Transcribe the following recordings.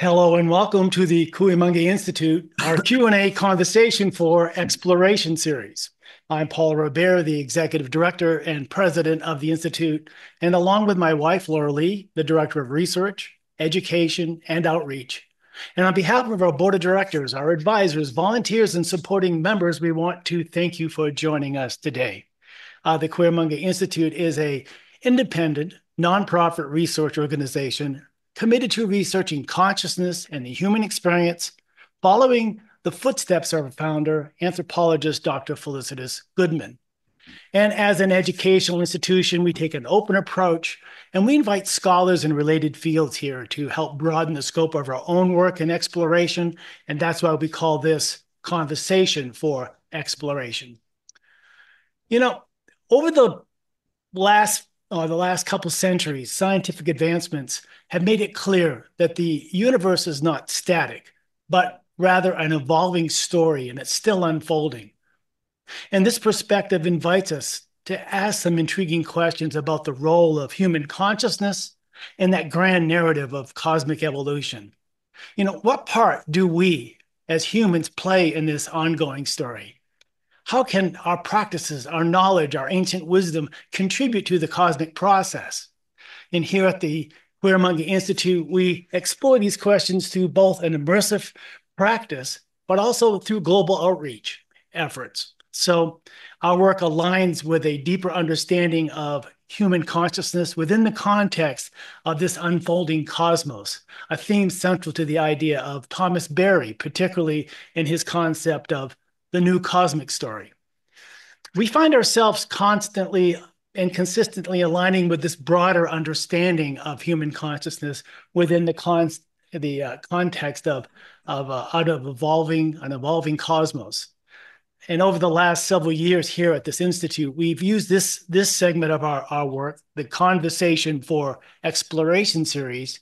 Hello and welcome to the Kuyumungi Institute, our Q&A conversation for exploration series. I'm Paul Robert, the executive director and president of the Institute, and along with my wife, Laura Lee, the director of research, education, and outreach. And on behalf of our board of directors, our advisors, volunteers, and supporting members, we want to thank you for joining us today. The Kuyumungi Institute is an independent, nonprofit research organization committed to researching consciousness and the human experience, following the footsteps of our founder, anthropologist Dr. Felicitas Goodman. And as an educational institution, we take an open approach, and we invite scholars in related fields here to help broaden the scope of our own work and exploration, and that's why we call this Conversation for Exploration. You know, over the last couple centuries, scientific advancements have made it clear that the universe is not static, but rather an evolving story, and it's still unfolding. And this perspective invites us to ask some intriguing questions about the role of human consciousness in that grand narrative of cosmic evolution. What part do we as humans play in this ongoing story? How can our practices, our knowledge, our ancient wisdom contribute to the cosmic process? And here at the Kuyumungi Institute, we explore these questions through both an immersive practice, but also through global outreach efforts. So our work aligns with a deeper understanding of human consciousness within the context of this unfolding cosmos, a theme central to the idea of Thomas Berry, particularly in his concept of the new cosmic story. We find ourselves constantly and consistently aligning with this broader understanding of human consciousness within the context of an evolving cosmos. And over the last several years here at this institute, we've used this segment of our work, the Conversation for Exploration series,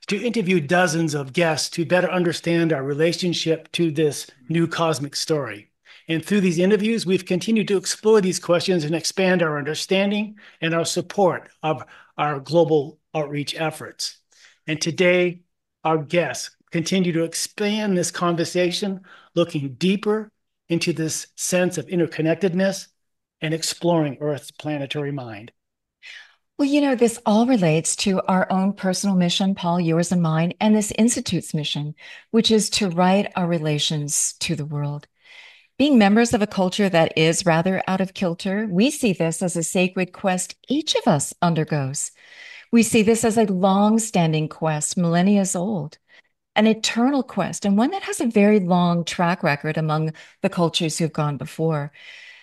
to interview dozens of guests to better understand our relationship to this new cosmic story. And through these interviews, we've continued to explore these questions and expand our understanding and our support of our global outreach efforts. And today, our guests continue to expand this conversation, looking deeper into this sense of interconnectedness and exploring Earth's planetary mind. Well, this all relates to our own personal mission, Paul, yours and mine, and this Institute's mission, which is to right our relations to the world. Being members of a culture that is rather out of kilter, we see this as a sacred quest each of us undergoes. We see this as a long-standing quest, millennia old, an eternal quest, and one that has a very long track record among the cultures who've gone before.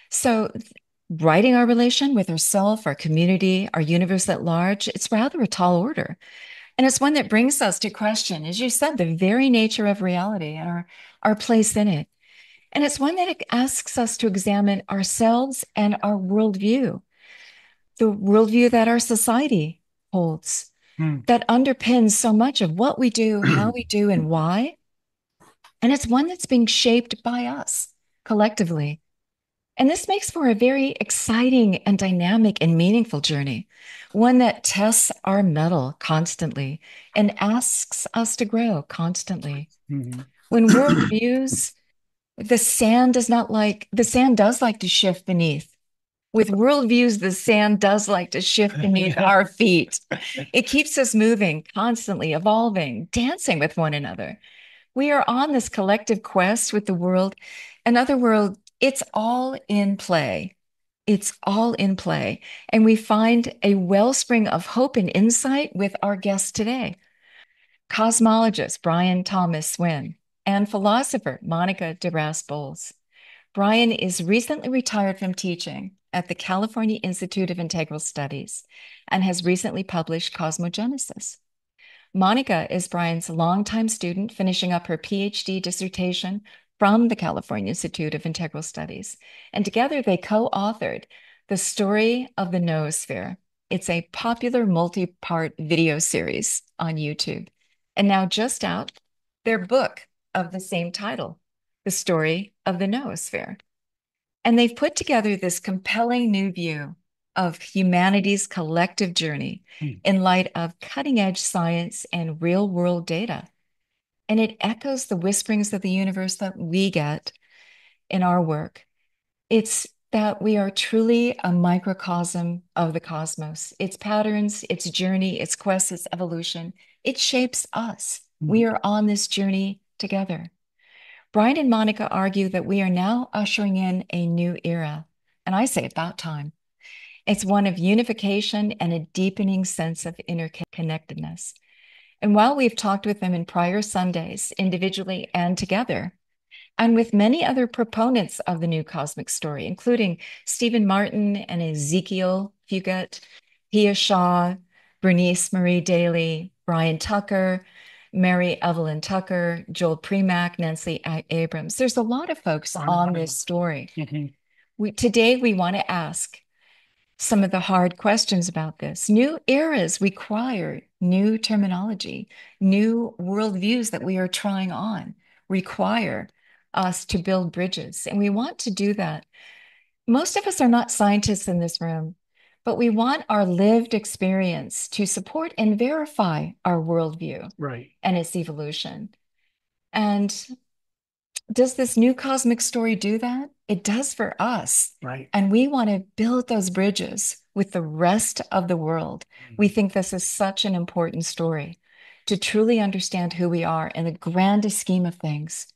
So writing our relation with ourself, our community, our universe at large, it's rather a tall order. And it's one that brings us to question, as you said, the very nature of reality and our place in it. And it's one that asks us to examine ourselves and our worldview, the worldview that our society holds, that underpins so much of what we do, how we do, and why. And it's one that's being shaped by us collectively. And this makes for a very exciting and dynamic and meaningful journey, one that tests our mettle constantly and asks us to grow constantly. Mm-hmm. When worldviews, the sand does like to shift beneath. With worldviews, the sand does like to shift beneath our feet. It keeps us moving, constantly evolving, dancing with one another. We are on this collective quest with the world. In other words, it's all in play. It's all in play. And we find a wellspring of hope and insight with our guest today. Cosmologist Brian Thomas Swimme and philosopher Monica DeRaspe-Bolles. Brian is recently retired from teaching at the California Institute of Integral Studies and has recently published Cosmogenesis. Monica is Brian's longtime student, finishing up her Ph.D. dissertation from the California Institute of Integral Studies. And together they co-authored The Story of the Noosphere. It's a popular multi-part video series on YouTube. And now just out, their book of the same title, The Story of the Noosphere. And they've put together this compelling new view of humanity's collective journey in light of cutting-edge science and real-world data. and it echoes the whisperings of the universe that we get in our work. It's that we are truly a microcosm of the cosmos. Its patterns, its journey, its quest, its evolution, it shapes us. We are on this journey together. Brian and Monica argue that we are now ushering in a new era. And I say about time. It's one of unification and a deepening sense of interconnectedness. And while we've talked with them in prior Sundays, individually and together, and with many other proponents of the new cosmic story, including Stephen Martin and Ezekiel Fugate, Pia Shaw, Bernice Marie Daly, Brian Tucker, Mary Evelyn Tucker, Joel Premack, Nancy Abrams. There's a lot of folks on this story. Today, we want to ask some of the hard questions about this. New eras require new terminology, new worldviews that we are trying on, require us to build bridges. And we want to do that. Most of us are not scientists in this room, but we want our lived experience to support and verify our worldview and its evolution. And does this new cosmic story do that? It does for us. And we want to build those bridges with the rest of the world. We think this is such an important story to truly understand who we are in the grandest scheme of things.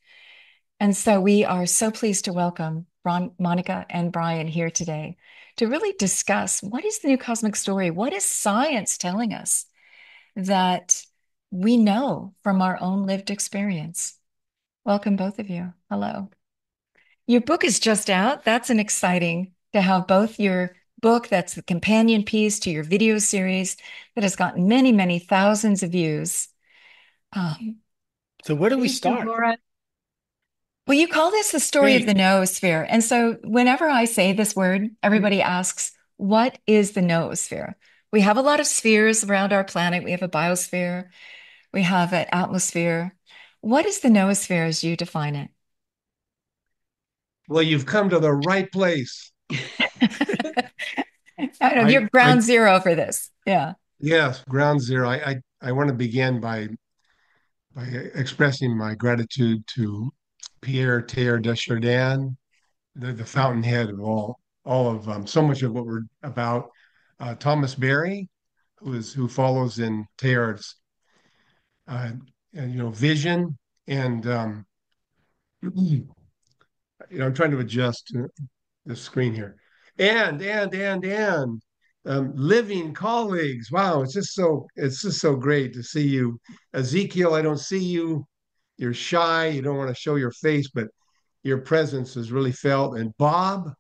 And so we are so pleased to welcome Monica and Brian here today to really discuss what is the new cosmic story? What is science telling us that we know from our own lived experience? Welcome, both of you. Hello. Your book is just out. That's an exciting to have both your book, that's the companion piece to your video series that has gotten many, many thousands of views. So where do we start? Laura. Well, you call this the story of the noosphere. And so whenever I say this word, everybody asks, what is the noosphere? We have a lot of spheres around our planet. We have a biosphere. We have an atmosphere. What is the noosphere as you define it? Well, you've come to the right place. I know you're ground zero for this. Yeah. Yes, ground zero. I want to begin by expressing my gratitude to Pierre Teilhard de Chardin, the fountainhead of all of so much of what we're about. Thomas Berry, who follows in Teilhard's vision, and I'm trying to adjust the screen here. And living colleagues. Wow, it's just so great to see you. Ezekiel, I don't see you. You're shy. You don't want to show your face, but your presence is really felt. And Bob,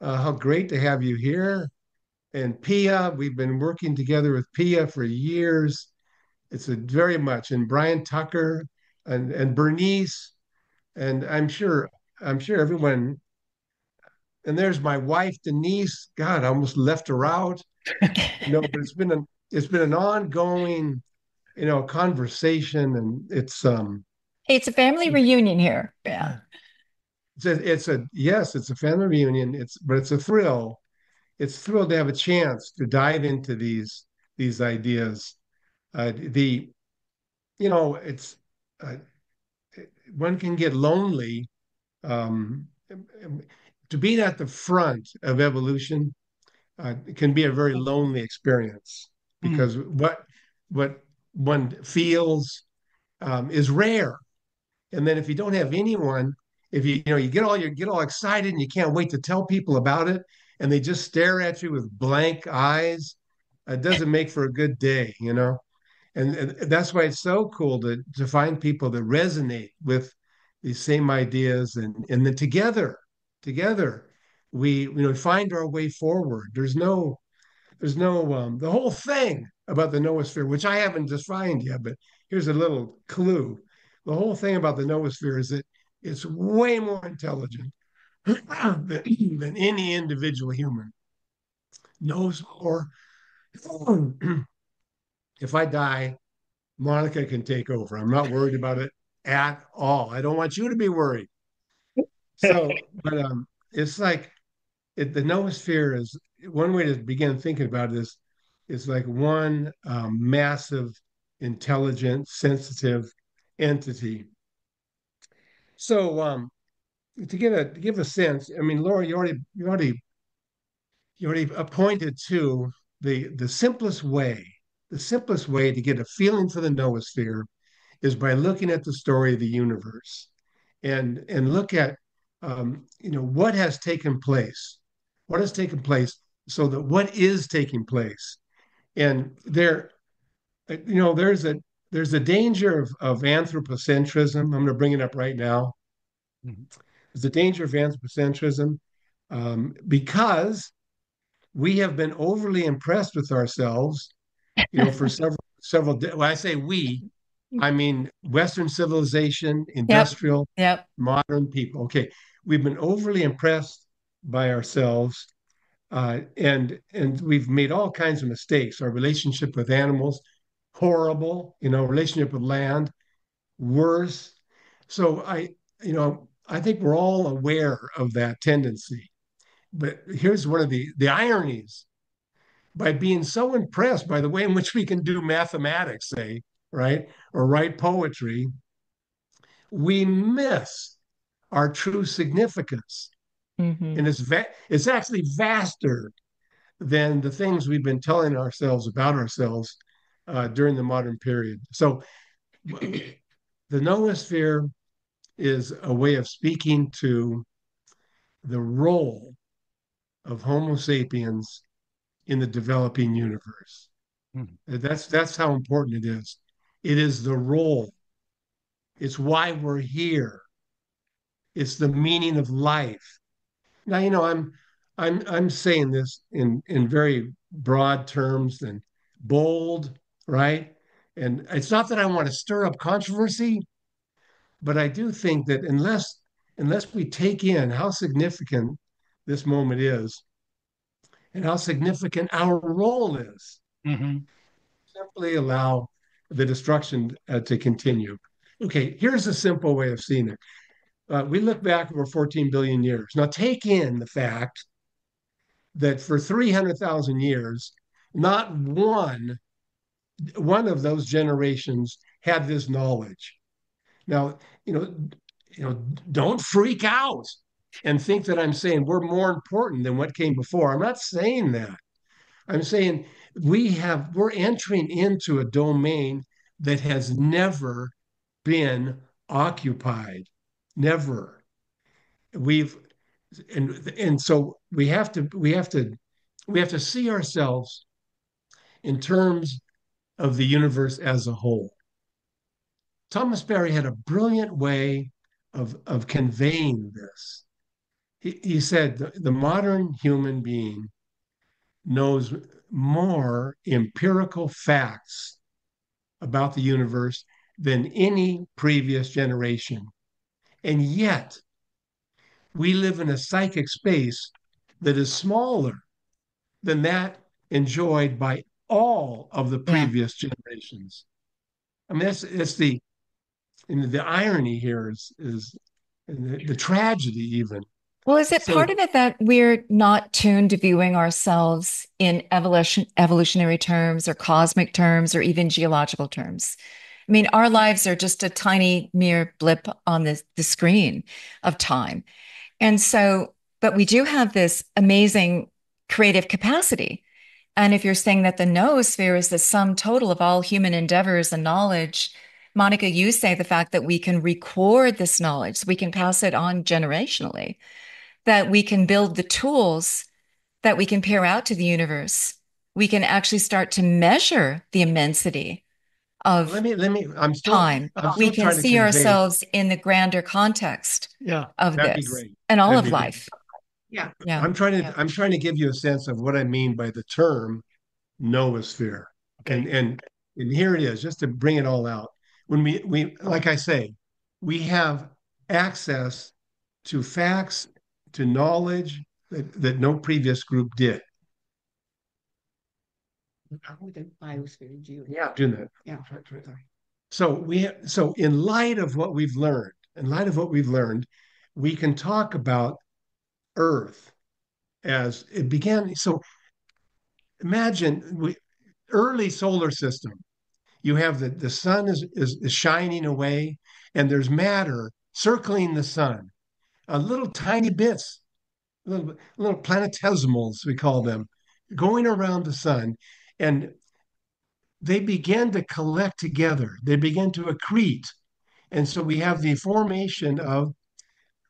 how great to have you here. And Pia, we've been working together with Pia for years. It's a very much. And Brian Tucker and Bernice, and I'm sure everyone. And there's my wife, Denise. God, I almost left her out. But it's been an ongoing, conversation, and it's a family reunion here. Yeah. It's a family reunion. But it's a thrill. It's thrilled to have a chance to dive into these ideas. The it's uh, one can get lonely. To be at the front of evolution can be a very lonely experience because what one feels is rare. And then if you don't have anyone, if you get all excited and you can't wait to tell people about it, and they just stare at you with blank eyes, it doesn't make for a good day. And that's why it's so cool to find people that resonate with these same ideas, and then together we find our way forward. There's no the whole thing about the noosphere, which I haven't defined yet, but here's a little clue. The whole thing about the noosphere is that it's way more intelligent than any individual human. Knows more. If I die, Monica can take over. I'm not worried about it at all. I don't want you to be worried. But it's like the noosphere is one way to begin thinking about it is like one massive, intelligent, sensitive entity. So to give a sense, I mean, Laura, you already pointed to the simplest way to get a feeling for the noosphere is by looking at the story of the universe and look at what has taken place, so that what is taking place, and there's a danger of anthropocentrism. I'm going to bring it up right now. Mhm. There's a danger of anthropocentrism because we have been overly impressed with ourselves, for well, I say we, I mean Western civilization, Yep. industrial, Yep. modern people. Okay, we've been overly impressed by ourselves, and we've made all kinds of mistakes. Our relationship with animals, horrible. Relationship with land, worse. So I think we're all aware of that tendency. But here's one of the ironies: by being so impressed by the way in which we can do mathematics, say, right, or write poetry, we miss our true significance. Hmm. And it's actually vaster than the things we've been telling ourselves about ourselves during the modern period. So the noosphere is a way of speaking to the role of Homo sapiens in the developing universe. Mhm. That's how important it is. It is the role. It's why we're here. It's the meaning of life. Now, I'm saying this in very broad terms and bold, right? And it's not that I want to stir up controversy, but I do think that unless we take in how significant this moment is and how significant our role is, Mhm. simply allow the destruction to continue. Okay, here's a simple way of seeing it. We look back over 14 billion years. Now, take in the fact that for 300,000 years, not one of those generations had this knowledge. Now, you know, don't freak out and think that I'm saying we're more important than what came before. I'm not saying that. I'm saying we're entering into a domain that has never been occupied. Never. We've and so we have to see ourselves in terms of the universe as a whole. Thomas Berry had a brilliant way of conveying this. He said the modern human being knows more empirical facts about the universe than any previous generation. And yet, we live in a psychic space that is smaller than that enjoyed by all of the Yeah. previous generations. I mean, that's the irony here is the tragedy even. Well, is it So part of it that we're not tuned to viewing ourselves in evolutionary terms or cosmic terms or even geological terms? I mean, our lives are just a tiny mere blip on the screen of time. And so, but we do have this amazing creative capacity. And if you're saying that the noosphere is the sum total of all human endeavors and knowledge, Monica, you say the fact that we can record this knowledge, so we can pass it on generationally, that we can build the tools that we can peer out to the universe. We can actually start to measure the immensity of let me time. I'm We still can trying to see convey. ourselves in the grander context Yeah. of That'd be this great. and all That'd of be great. life. Yeah. I'm trying to give you a sense of what I mean by the term noosphere. And Okay. and and here it is, just to bring it all out. When we like I say, we have access to facts, to knowledge that no previous group did. Yeah, do that. Yeah. So in light of what we've learned, we can talk about Earth as it began. So imagine early solar system. You have the sun is shining away, and there's matter circling the sun, little tiny bits, little planetesimals, we call them, going around the sun. And they begin to collect together, they begin to accrete. And so we have the formation of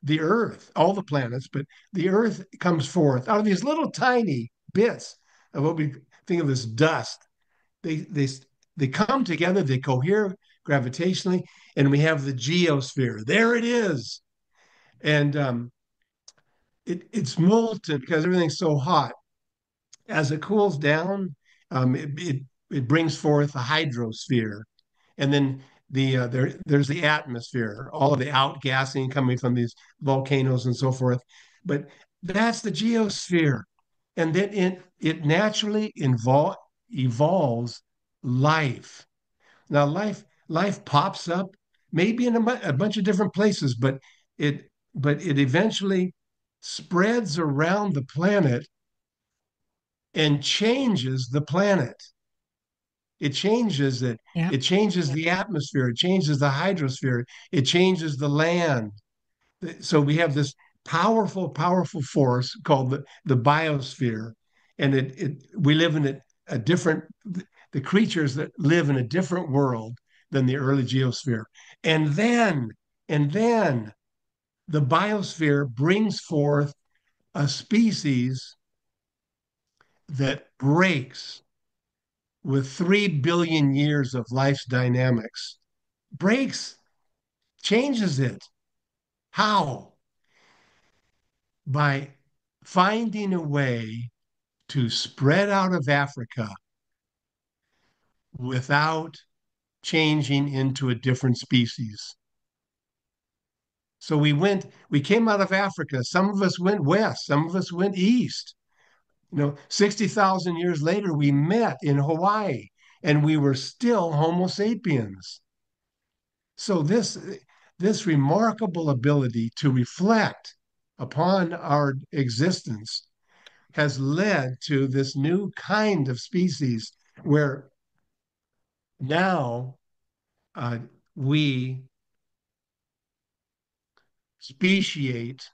the Earth, all the planets, but the Earth comes forth out of these little tiny bits of what we think of as dust. They they they come together, they cohere gravitationally, and we have the geosphere. There it is, and it's molten because everything's so hot. As it cools down, it brings forth a hydrosphere, and then there's the atmosphere, all of the outgassing coming from these volcanoes and so forth. But that's the geosphere, and then it naturally evolves life. Now, life pops up maybe in a bunch of different places, it but it eventually spreads around the planet and changes the planet. It changes it. Yeah. It changes the atmosphere. It changes the hydrosphere. It changes the land. So we have this powerful, powerful force called the biosphere, and we live in a different. The creatures that live in a different world than the early geosphere, and then the biosphere brings forth a species that breaks with 3 billion years of life's dynamics, breaks, changes it. How? By finding a way to spread out of Africa without changing into a different species. So we came out of Africa. Some of us went west, some of us went east. 60,000 years later, we met in Hawaii and we were still Homo sapiens. So this remarkable ability to reflect upon our existence has led to this new kind of species where now uh, we speciate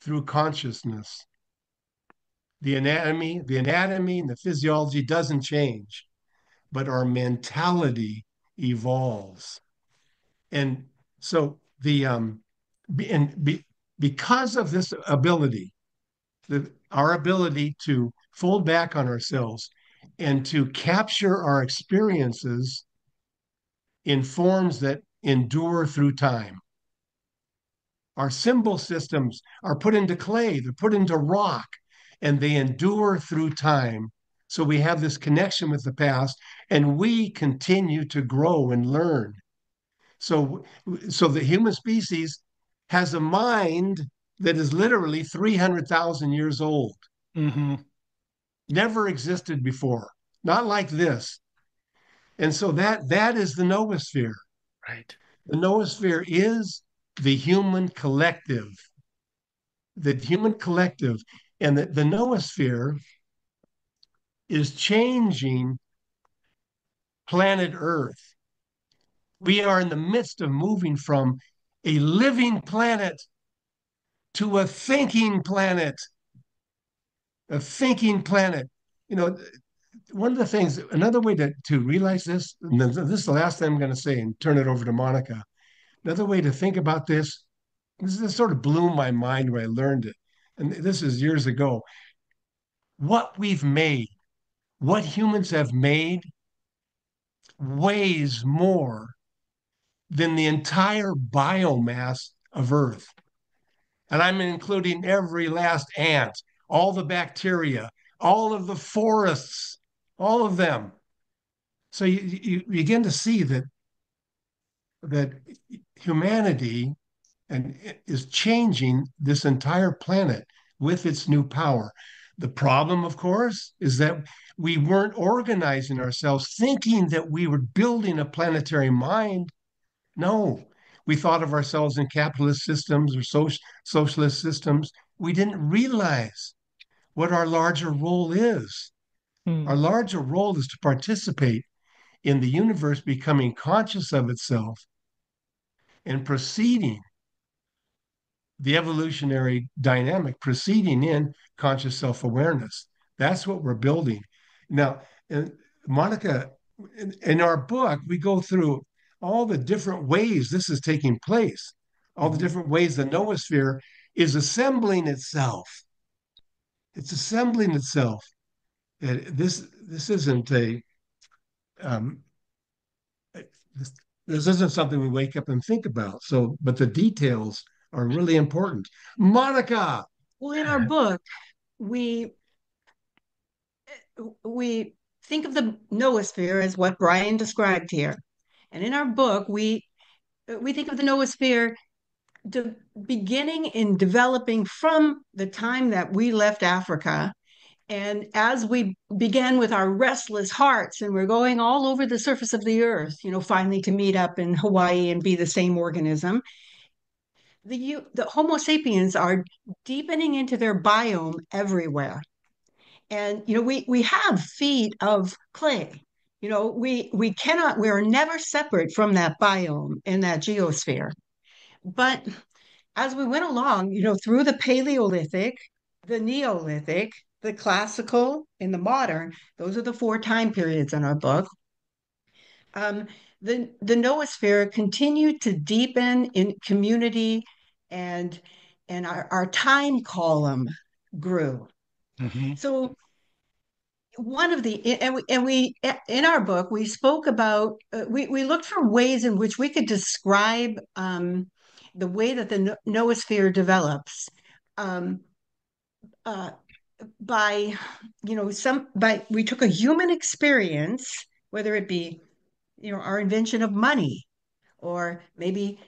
through consciousness. The anatomy and the physiology doesn't change, but our mentality evolves. And so because of this ability, our ability to fold back on ourselves and to capture our experiences in forms that endure through time. Our symbol systems are put into clay, they're put into rock, and they endure through time. So we have this connection with the past, and we continue to grow and learn. So, so the human species has a mind that is literally 300,000 years old. Mm-hmm. Never existed before, not like this. And so that is the noosphere. Right. The noosphere is the human collective, the human collective, and the noosphere is changing planet Earth. We are in the midst of moving from a living planet to a thinking planet, a thinking planet. You know, one of the things, another way to realize this, and this is the last thing I'm going to say and turn it over to Monica. Another way to think about this sort of blew my mind when I learned it. And this is years ago. What we've made, what humans have made, weighs more than the entire biomass of Earth. And I'm including every last ant, all the bacteria, all of the forests, all of them. So you begin to see that humanity and is changing this entire planet with its new power. The problem, of course, is that we weren't organizing ourselves thinking that we were building a planetary mind. No, we thought of ourselves in capitalist systems or socialist systems. We didn't realize what our larger role is. Mm. Our larger role is to participate in the universe becoming conscious of itself and proceeding the evolutionary dynamic, proceeding in conscious self-awareness. That's what we're building. Now, Monica, in our book, we go through all the different ways this is taking place, all the different ways the noosphere is assembling itself. It's assembling itself. This isn't a um, this isn't something we wake up and think about. So, but the details are really important. Monica. Well, in our book, we we think of the noosphere as what Brian described here. And in our book, we think of the noosphere beginning in developing from the time that we left Africa. And as we began with our restless hearts and we're going all over the surface of the earth, finally to meet up in Hawaii and be the same organism, the Homo sapiens are deepening into their biome everywhere. And we have feet of clay. We are never separate from that biome in that geosphere. But as we went along, through the Paleolithic, the Neolithic, the classical, and the modern, those are the 4 time periods in our book. The noosphere continued to deepen in community, and our time column grew. Mm-hmm. So one of the and we in our book we spoke about we looked for ways in which we could describe the way that the noosphere develops um, uh, by we took a human experience, whether it be our invention of money or maybe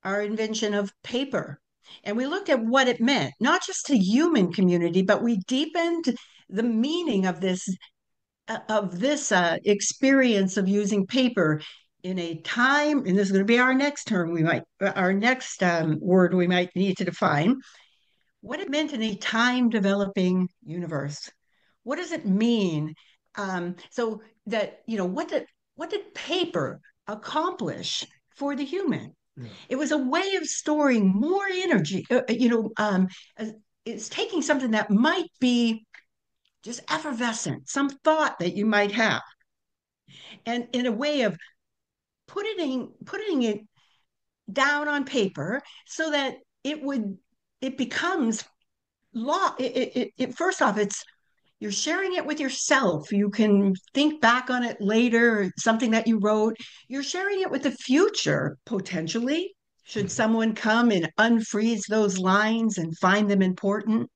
our invention of paper, and we looked at what it meant not just to human community, but we deepened the meaning of this experience of using paper in a time, and this is going to be our next term, our next word we might need to define what it meant in a time developing universe. What does it mean? So that, what did paper accomplish for the human? Yeah. It was a way of storing more energy, it's taking something that might be just effervescent, some thought that you might have, and in a way of putting it down on paper so that it becomes law. First off, you're sharing it with yourself. You can think back on it later, something that you wrote. You're sharing it with the future, potentially, should someone come and unfreeze those lines and find them important.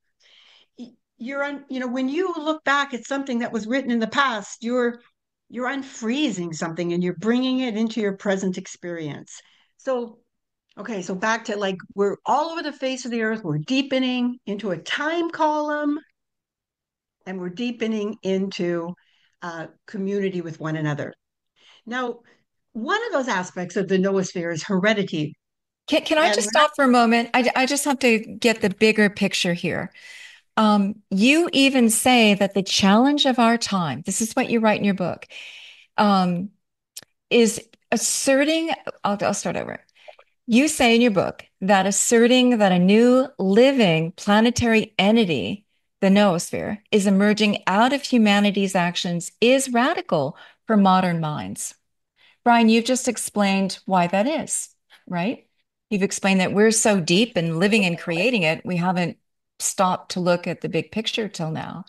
When you look back at something that was written in the past, you're unfreezing something and you're bringing it into your present experience. So, okay, so back to like we're all over the face of the earth. We're deepening into a time column, and we're deepening into community with one another. Now, one of those aspects of the noosphere is heredity. Can I just stop for a moment? I just have to get the bigger picture here. You even say that the challenge of our time, this is what you write in your book, is asserting, I'll start over. You say in your book that asserting that a new living planetary entity, the noosphere, is emerging out of humanity's actions is radical for modern minds. Brian, you've just explained why that is, right? You've explained that we're so deep in living and creating it, we haven't stopped to look at the big picture till now.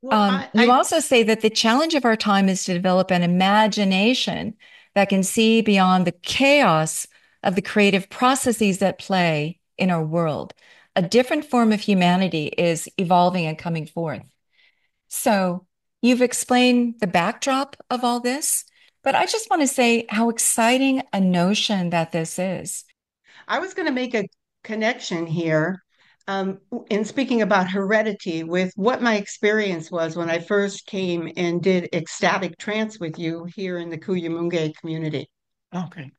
Well, you also say that the challenge of our time is to develop an imagination that can see beyond the chaos of the creative processes that play in our world. A different form of humanity is evolving and coming forth. So you've explained the backdrop of all this, but I just want to say how exciting a notion that this is. I was going to make a connection here in speaking about heredity with what my experience was when I first came and did ecstatic trance with you here in the Cuyamungue community. Okay.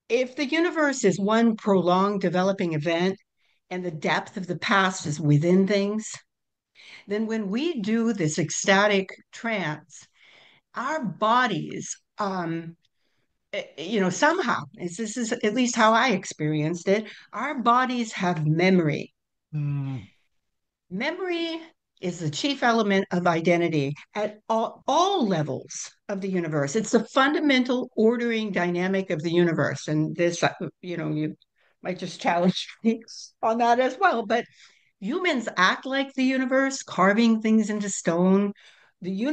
If the universe is one prolonged developing event and the depth of the past is within things, then when we do this ecstatic trance, our bodies, somehow, this is at least how I experienced it, our bodies have memory. Mm. Memory is the chief element of identity at all levels of the universe. It's the fundamental ordering dynamic of the universe. And this, you might just challenge me on that as well. But humans act like the universe, carving things into stone. We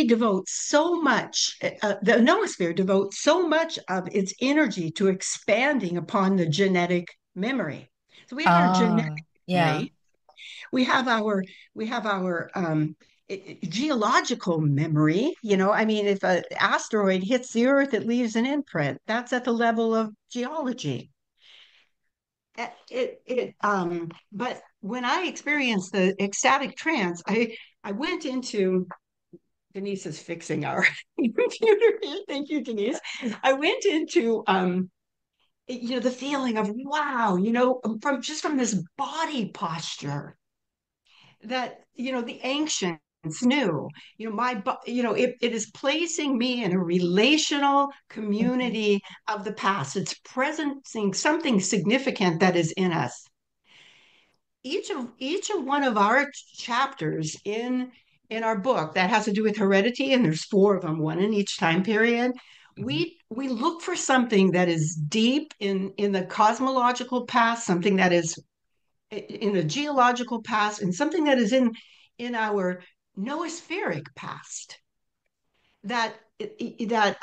devote so much, the noosphere devotes so much of its energy to expanding upon the genetic memory. So we have our genetic Ah, yeah. memory. We have our geological memory. I mean, if an asteroid hits the Earth, it leaves an imprint. That's at the level of geology. But when I experienced the ecstatic trance, I went into Denise is fixing our computer. Thank you, Denise. I went into the feeling of wow, from this body posture that the ancients knew. It is placing me in a relational Mhm. community of the past. It's presenting something significant that is in us. Each of one of our chapters in our book that has to do with heredity, and there's four of them, one in each time period. Mhm. We look for something that is deep in the cosmological past, something that is in the geological past, and something that is in our noospheric past that that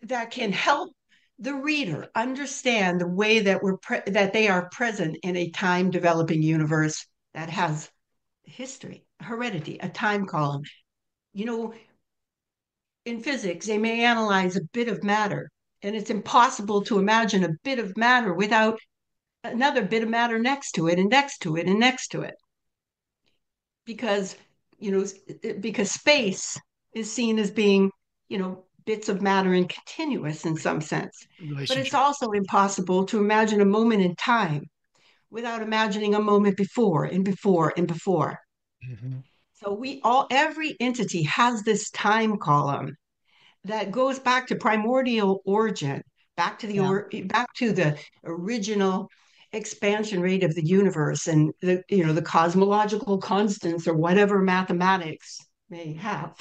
that can help the reader understand the way that they are present in a time developing universe that has history, heredity, a time column. You know, in physics, they may analyze a bit of matter, and it's impossible to imagine a bit of matter without another bit of matter next to it and next to it and next to it because you know because space is seen as being bits of matter and continuous in some sense, but it's Relationship. also impossible to imagine a moment in time without imagining a moment before and before and before. Mhm. So every entity has this time column that goes back to primordial origin, Yeah. back to the original expansion rate of the universe and the cosmological constants or whatever mathematics may have.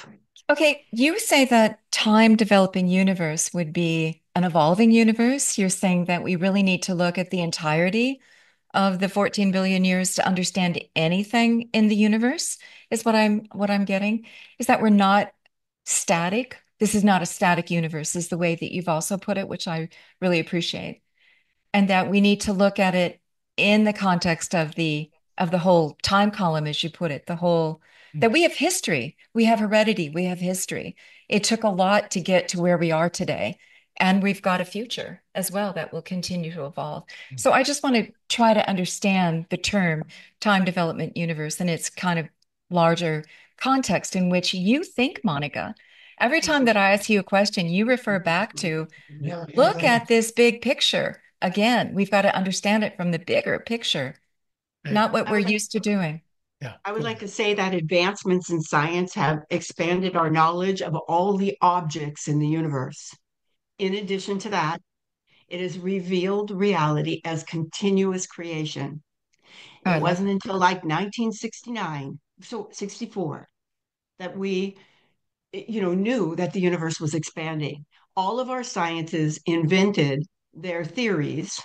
Okay, you say that time developing universe would be an evolving universe. You're saying that we really need to look at the entirety of the 14 billion years to understand anything in the universe, is what I'm getting. Is that we're not static. This is not a static universe, is the way that you've also put it, which I really appreciate. And that we need to look at it in the context of the whole time column, as you put it, the whole that we have history, we have heredity, we have history. It took a lot to get to where we are today. And we've got a future as well that will continue to evolve. So I just want to try to understand the term time development universe and its kind of larger context in which you think, Monica. Every time that I ask you a question, you refer back to look at this big picture. Again, we've got to understand it from the bigger picture, Right. not what I we're would like, used to doing. Yeah. I would Go like ahead. to say that advancements in science have expanded our knowledge of all the objects in the universe. In addition to that, it has revealed reality as continuous creation. Oh, It I love wasn't it. until like 1969, so 64, that we knew that the universe was expanding. All of our sciences invented their theories,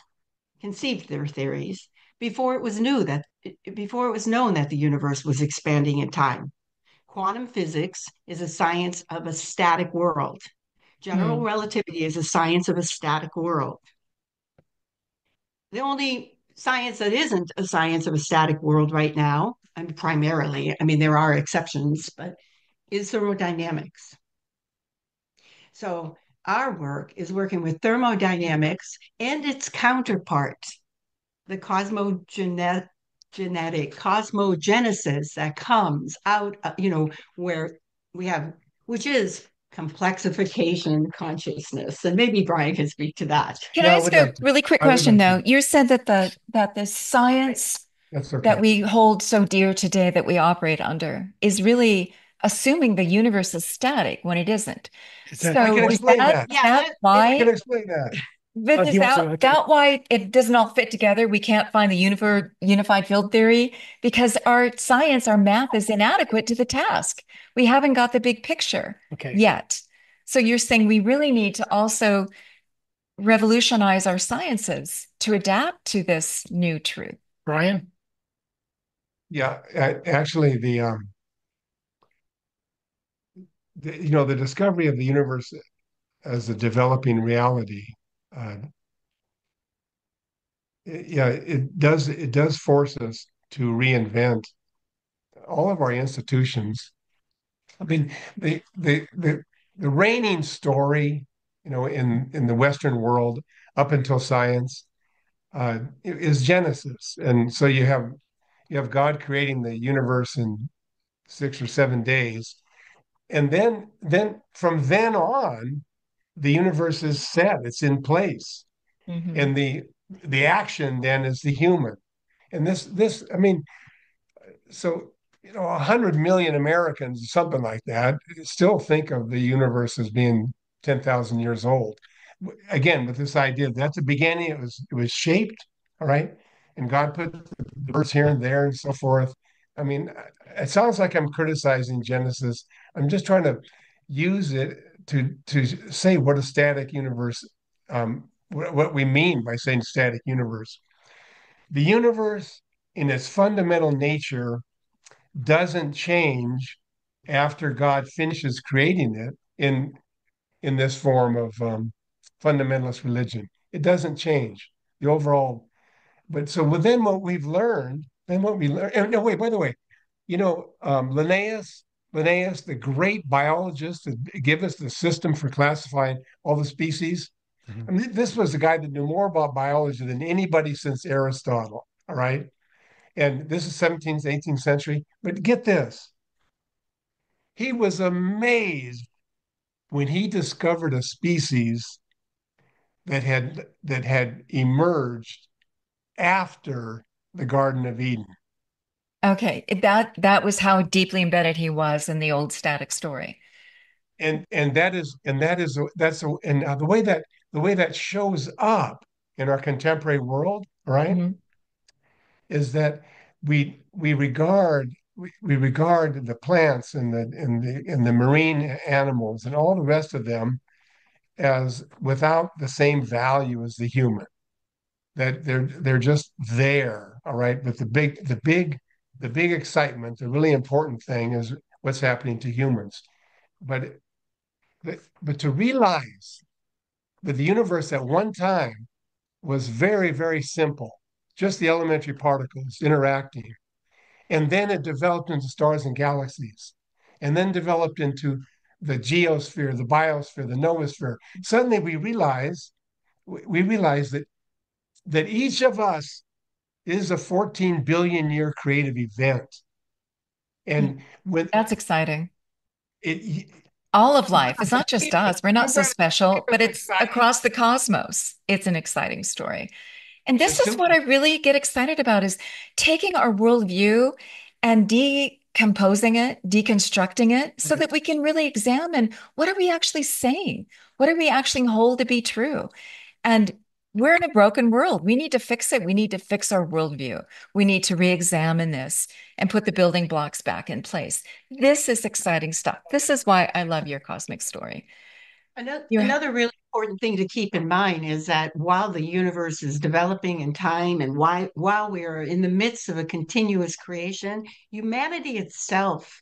conceived their theories before before it was known that the universe was expanding in time. Quantum physics is a science of a static world. General Hmm. relativity is a science of a static world. The only science that isn't a science of a static world right now, and primarily, I mean, there are exceptions, but is thermodynamics. So our work is working with thermodynamics and its counterpart, the cosmogenesis that comes out, where we have, which is complexification consciousness. And maybe Brian can speak to that. Can I Yeah, I ask would a like to. really quick I would question like to. though? You said that the science That's that okay. we hold so dear today that we operate under is really assuming the universe is static when it isn't. Is that I So can is explain that that. is Yeah, that I can why? explain that. But do is you want that to? Okay. that why it doesn't all fit together? We can't find the unified field theory because our science, our math is inadequate to the task. We haven't got the big picture Okay. yet. So you're saying we really need to also revolutionize our sciences to adapt to this new truth. Brian? Yeah, actually, the discovery of the universe as a developing reality, uh, yeah, it does force us to reinvent all of our institutions. I mean, the reigning story, in the Western world up until science, is Genesis, and so you have God creating the universe in 6 or 7 days, and then from then on, the universe is set, it's in place, Mhm. and the action then is the human. And this I mean, so 100 million Americans, something like that, still think of the universe as being 10,000 years old. Again, with this idea that's the beginning, it was shaped, all right, and God put the birds here and there and so forth. I mean, it sounds like I'm criticizing Genesis. I'm just trying to use it to say what a static universe, what we mean by saying static universe. The universe, in its fundamental nature, doesn't change after God finishes creating it in this form of fundamentalist religion. It doesn't change the overall. But so within what we've learned, then what we learned. And no, wait, by the way, Linnaeus, the great biologist that gave us the system for classifying all the species. I Mhm. mean, this was the guy that knew more about biology than anybody since Aristotle. All right. And this is 17th, 18th century. But get this, he was amazed when he discovered a species that had emerged after the Garden of Eden. Okay, that was how deeply embedded he was in the old static story. And the way that shows up in our contemporary world, right, Mhm. is that we regard the plants and the marine animals and all the rest of them as without the same value as the human, that they're just there, all right, but the big excitement, the really important thing is what's happening to humans. But but to realize that the universe at one time was very, very simple, just the elementary particles interacting, and then it developed into stars and galaxies, and then developed into the geosphere, the biosphere, the noosphere. Suddenly we realize that each of us is a 14 billion year creative event. And when That's exciting. it All of life. It's not just us. We're not isn't so that, special, but it's exciting? across the cosmos. It's an exciting story. And And this is what I really get excited about is taking our worldview and decomposing it, deconstructing it so that we can really examine what are we actually saying? What do we actually hold to be true? And we're in a broken world. We need to fix it. We need to fix our worldview. We need to re-examine this and put the building blocks back in place. This is exciting stuff. This is why I love your cosmic story. Another, You're, another really important thing to keep in mind is that while the universe is developing in time and while we are in the midst of a continuous creation, humanity itself,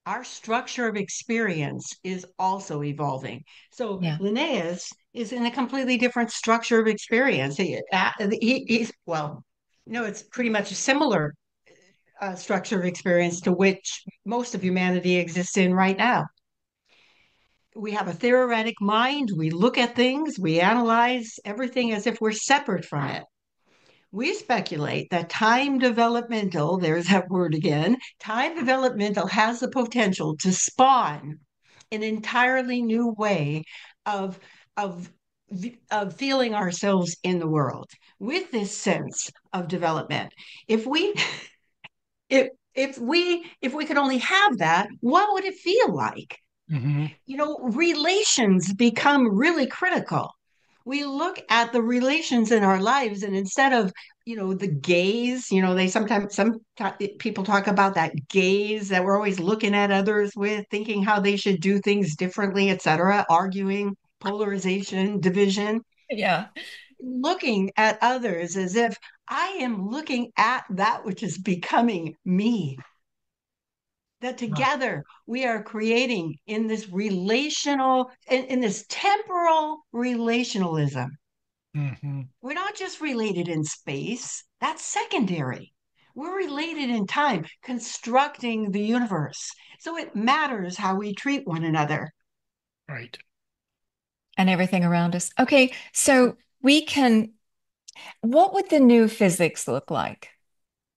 our structure of experience is also evolving. So yeah. Linnaeus is in a completely different structure of experience. He's, well, it's pretty much a similar structure of experience to which most of humanity exists in right now. We have a theoretic mind. We look at things, we analyze everything as if we're separate from it. We speculate that time developmental, there's that word again, time developmental has the potential to spawn an entirely new way of of of feeling ourselves in the world with this sense of development. If we if we could only have that, what would it feel like? Mm-hmm. Relations become really critical. We look at the relations in our lives, and instead of, the gaze, they sometimes, some people talk about that gaze that we're always looking at others with, thinking how they should do things differently, etc., arguing, polarization, division, Yeah. looking at others as if I am looking at that which is becoming me, that Wow. together we are creating in this relational, in this temporal relationalism. Mm-hmm. We're not just related in space, that's secondary. We're related in time, constructing the universe. So it matters how we treat one another. Right. And everything around us. Okay, so what would the new physics look like,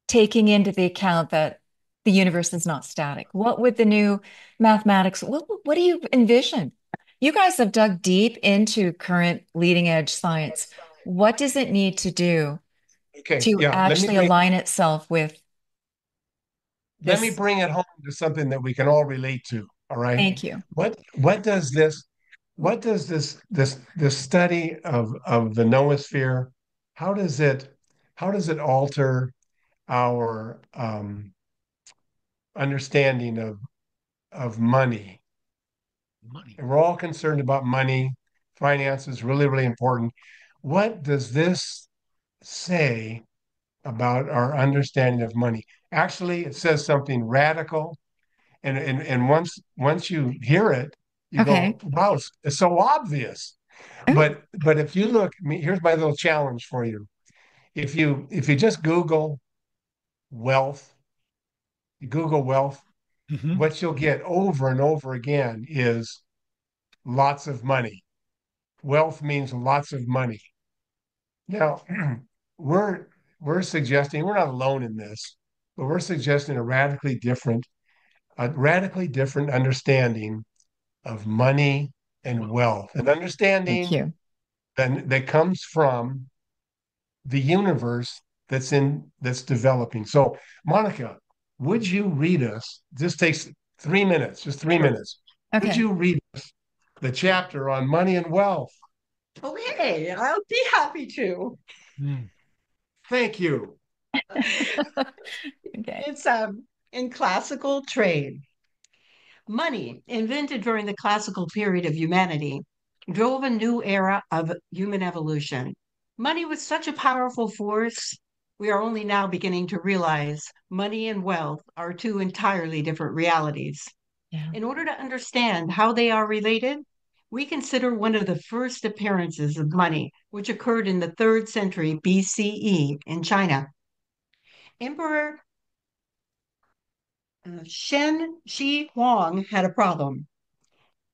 taking into the account that the universe is not static? What would the new mathematics, what do you envision? You guys have dug deep into current leading edge science. What does it need to do Okay, to yeah. actually align itself with Let me this? bring it home to something that we can all relate to. All right. Thank you. What does this study of the noosphere, how does it alter our understanding of money? Money. And we're all concerned about money. Finance is really, really important. What does this say about our understanding of money? Actually, it says something radical. And once you hear it, you go, Okay. wow, it's so obvious. Oh, But if you look, here's my little challenge for you. If you just wealth, Google wealth, Mm-hmm. what you'll get over and over again is lots of money. Wealth means lots of money. Now, we're we're suggesting we're not alone in this, but we're suggesting a radically different understanding of money and Wealth. wealth, an thank understanding you. that comes from the universe that's developing. So, Monica, would you read us? This takes 3 minutes, just three Sure. minutes. Would Okay. you read us the chapter on money and wealth? Okay, I'll be happy to. Mm. Thank you. Okay. It's in classical trade. Money, invented during the classical period of humanity, drove a new era of human evolution. Money was such a powerful force, we are only now beginning to realize money and wealth are two entirely different realities. Yeah. In order to understand how they are related, we consider one of the first appearances of money, which occurred in the 3rd century BCE in China. Emperor Shen Shi Huang had a problem.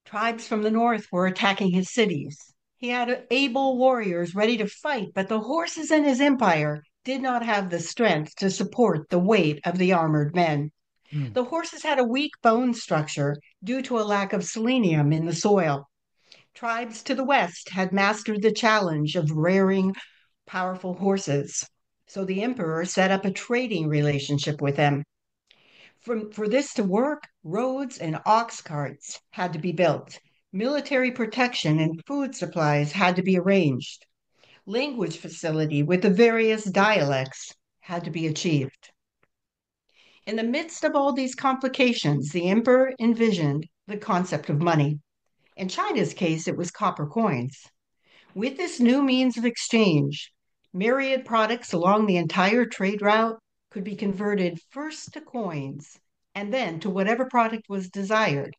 Tribes from the north were attacking his cities. He had able warriors ready to fight, but the horses in his empire did not have the strength to support the weight of the armored men. Mm. The horses had a weak bone structure due to a lack of selenium in the soil. Tribes to the west had mastered the challenge of rearing powerful horses. So the emperor set up a trading relationship with them. For this to work, roads and ox carts had to be built. Military protection and food supplies had to be arranged. Language facility with the various dialects had to be achieved. In the midst of all these complications, the emperor envisioned the concept of money. In China's case, it was copper coins. With this new means of exchange, myriad products along the entire trade route could be converted first to coins and then to whatever product was desired.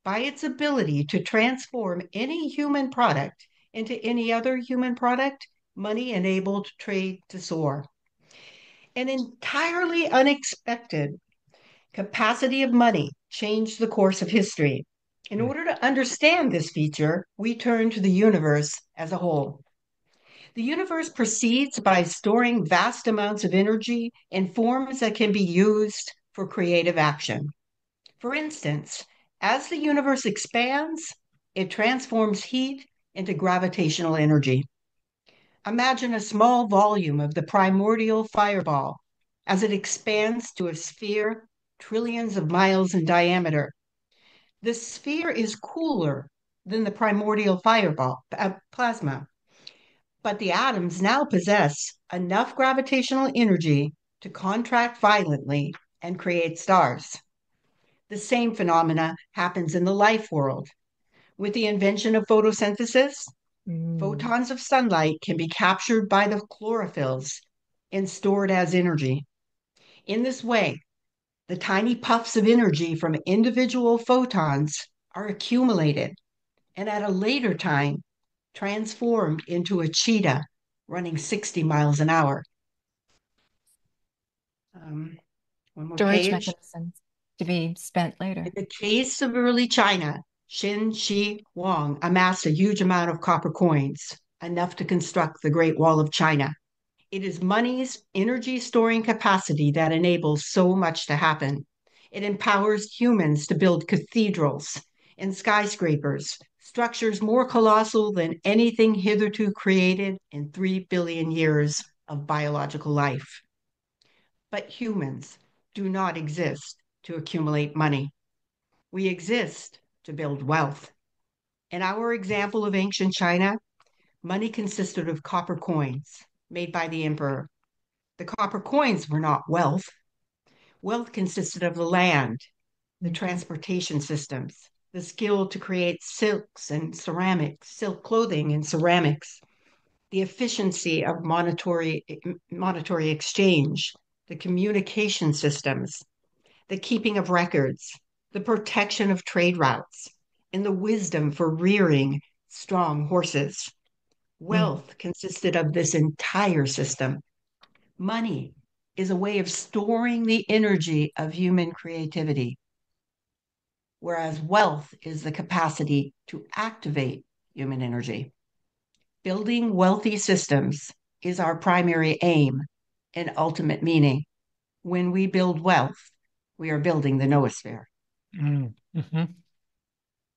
By its ability to transform any human product into any other human product, money enabled trade to soar. An entirely unexpected capacity of money changed the course of history. In Mm. order to understand this feature, we turn to the universe as a whole. The universe proceeds by storing vast amounts of energy in forms that can be used for creative action. For instance, As the universe expands, it transforms heat into gravitational energy. Imagine a small volume of the primordial fireball as it expands to a sphere trillions of miles in diameter. The sphere is cooler than the primordial fireball plasma, but the atoms now possess enough gravitational energy to contract violently and create stars. The same phenomena happens in the life world. With the invention of photosynthesis, photons of sunlight can be captured by the chlorophylls and stored as energy. In this way, the tiny puffs of energy from individual photons are accumulated and at a later time transformed into a cheetah running 60 miles an hour. One more Storage page. mechanisms to be spent later. In the case of early China, Qin Shi Huang amassed a huge amount of copper coins, enough to construct the Great Wall of China. It is money's energy storing capacity that enables so much to happen. It empowers humans to build cathedrals and skyscrapers, structures more colossal than anything hitherto created in 3 billion years of biological life. But humans do not exist to accumulate money. We exist to build wealth. In our example of ancient China, money consisted of copper coins made by the emperor. The copper coins were not wealth. Wealth consisted of the land, the transportation systems, the skill to create silks and ceramics, silk clothing and ceramics, the efficiency of monetary exchange, the communication systems, the keeping of records, the protection of trade routes, and the wisdom for rearing strong horses. Wealth consisted of this entire system. Money is a way of storing the energy of human creativity, whereas wealth is the capacity to activate human energy. Building wealthy systems is our primary aim and ultimate meaning. When we build wealth, we are building the noosphere. Mm-hmm.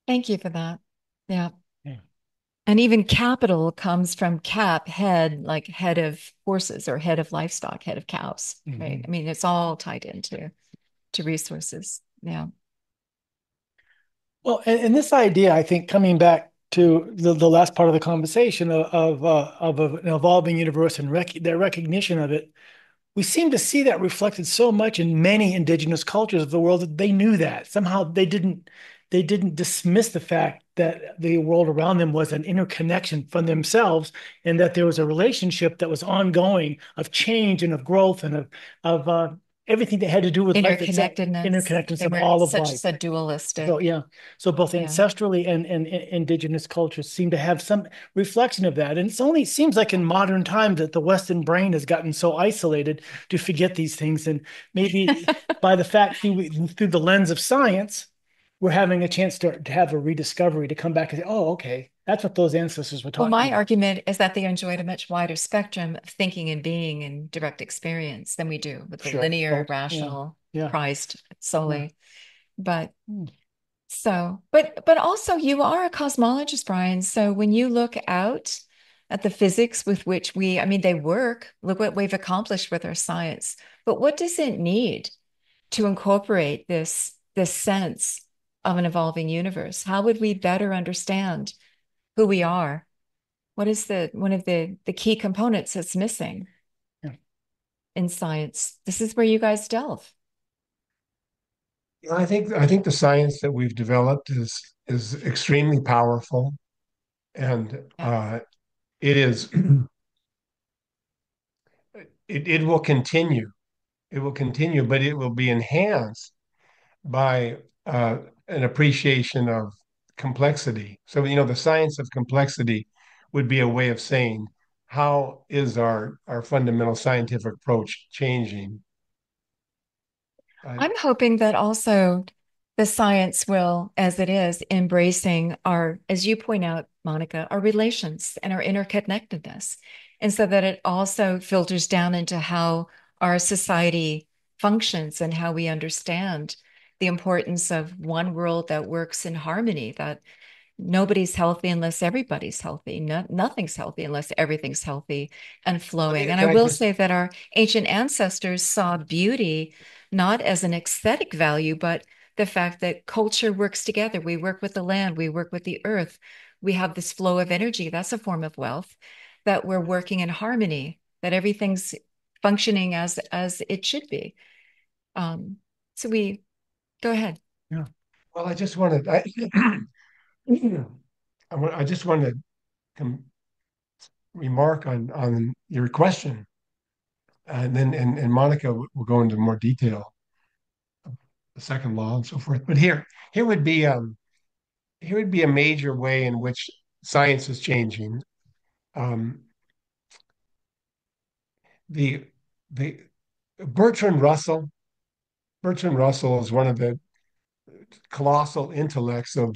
Thank you for that. Yeah. Yeah. And even capital comes from cap, head, like head of horses or head of livestock, head of cows, right? I mean, it's all tied into resources. Yeah. Well, and this idea, I think, coming back to the last part of the conversation of an evolving universe and their recognition of it, we seem to see that reflected so much in many indigenous cultures of the world that they knew that. Somehow they didn't dismiss the fact that the world around them was an interconnection from themselves, and that there was a relationship that was ongoing of change and of growth and of everything that had to do with life itself, interconnectedness They of weren't all of such life. a dualistic. So yeah, so both Yeah. ancestrally and indigenous cultures seem to have some reflection of that. And it seems like in modern times that the Western brain has gotten so isolated to forget these things. And maybe by the fact through the lens of science, we're having a chance to have a rediscovery, to come back and say, oh, okay, that's what those ancestors were Well, talking my about. argument is that they enjoyed a much wider spectrum of thinking and being and direct experience than we do with the Sure. linear, Yeah. rational, Yeah. prized solely. But Hmm. but also you are a cosmologist, Brian. So when you look out at the physics with which I mean, they work, look what we've accomplished with our science. But what does it need to incorporate this sense of an evolving universe? How would we better understand who we are? What is one of the key components that's missing Yeah. in science? This is where you guys delve. I think the science that we've developed is extremely powerful, and Yeah. it is it will continue. It will continue, but it will be enhanced by an appreciation of complexity. So, the science of complexity would be a way of saying, how is our fundamental scientific approach changing? I'm hoping that also the science will, as it is, embracing our, as you point out, Monica, our relations and our interconnectedness. And so that it also filters down into how our society functions and how we understand the importance of one world that works in harmony, that nobody's healthy unless everybody's healthy. Nothing's healthy unless everything's healthy and flowing. And I Can I will just say that our ancient ancestors saw beauty not as an aesthetic value, but the fact that culture works together. We work with the land, we work with the earth. We have this flow of energy. That's a form of wealth, that we're working in harmony, that everything's functioning as it should be. So we go ahead. Yeah. well, I just wanted I just wanted to remark on your question, and then and Monica will go into more detail, the second law and so forth. But here would be here would be a major way in which science is changing. Um, the the Bertrand Russell Bertrand Russell is one of the colossal intellects of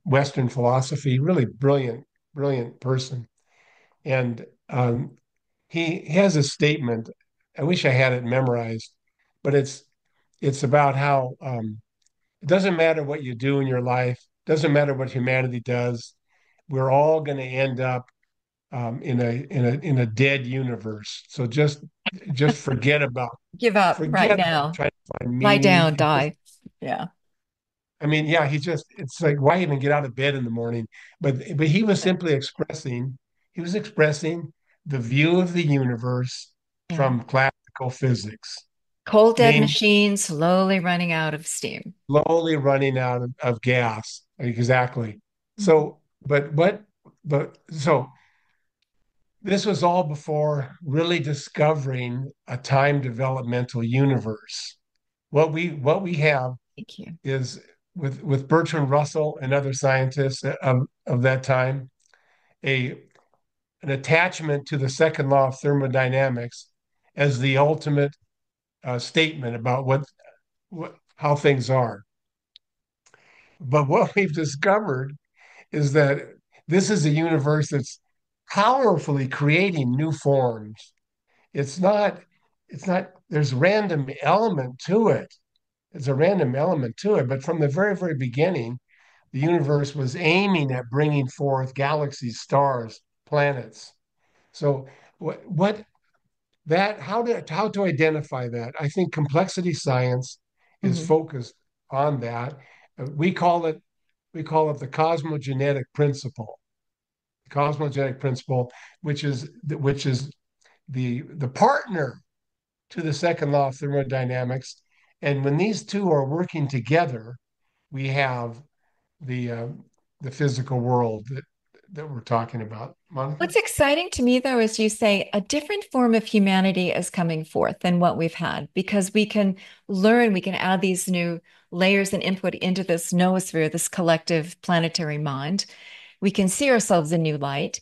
Western philosophy. Really brilliant person, and he has a statement. I wish I had it memorized, but it's about how it doesn't matter what you do in your life, doesn't matter what humanity does. We're all going to end up in a dead universe. So just Give up right forget about now. trying to find Lie meaning. down, die. Yeah. I mean, yeah, it's like, why even get out of bed in the morning? But he was simply expressing the view of the universe Yeah. from classical physics, Cold dead namely machine slowly running out of steam. slowly running out of gas. Exactly. Mhm. So, but so this was all before really discovering a time developmental universe. What we have Thank you. is with Bertrand Russell and other scientists of that time, a an attachment to the second law of thermodynamics as the ultimate statement about what how things are. But what we've discovered is that this is a universe that's powerfully creating new forms. It's not, there's random element to it. It's a random element to it. But from the very beginning, the universe was aiming at bringing forth galaxies, stars, planets. So what that how to identify that? I think complexity science is Mhm. focused on that. We call it the cosmogenetic principle. The cosmogenetic principle, which is the partner to the second law of thermodynamics. And when these two are working together, we have the uh, the physical world that we're talking about. Monica? What's exciting to me, though, is you say a different form of humanity is coming forth than what we've had, because we can learn, we can add these new layers and input into this noosphere, this collective planetary mind. We can see ourselves in new light.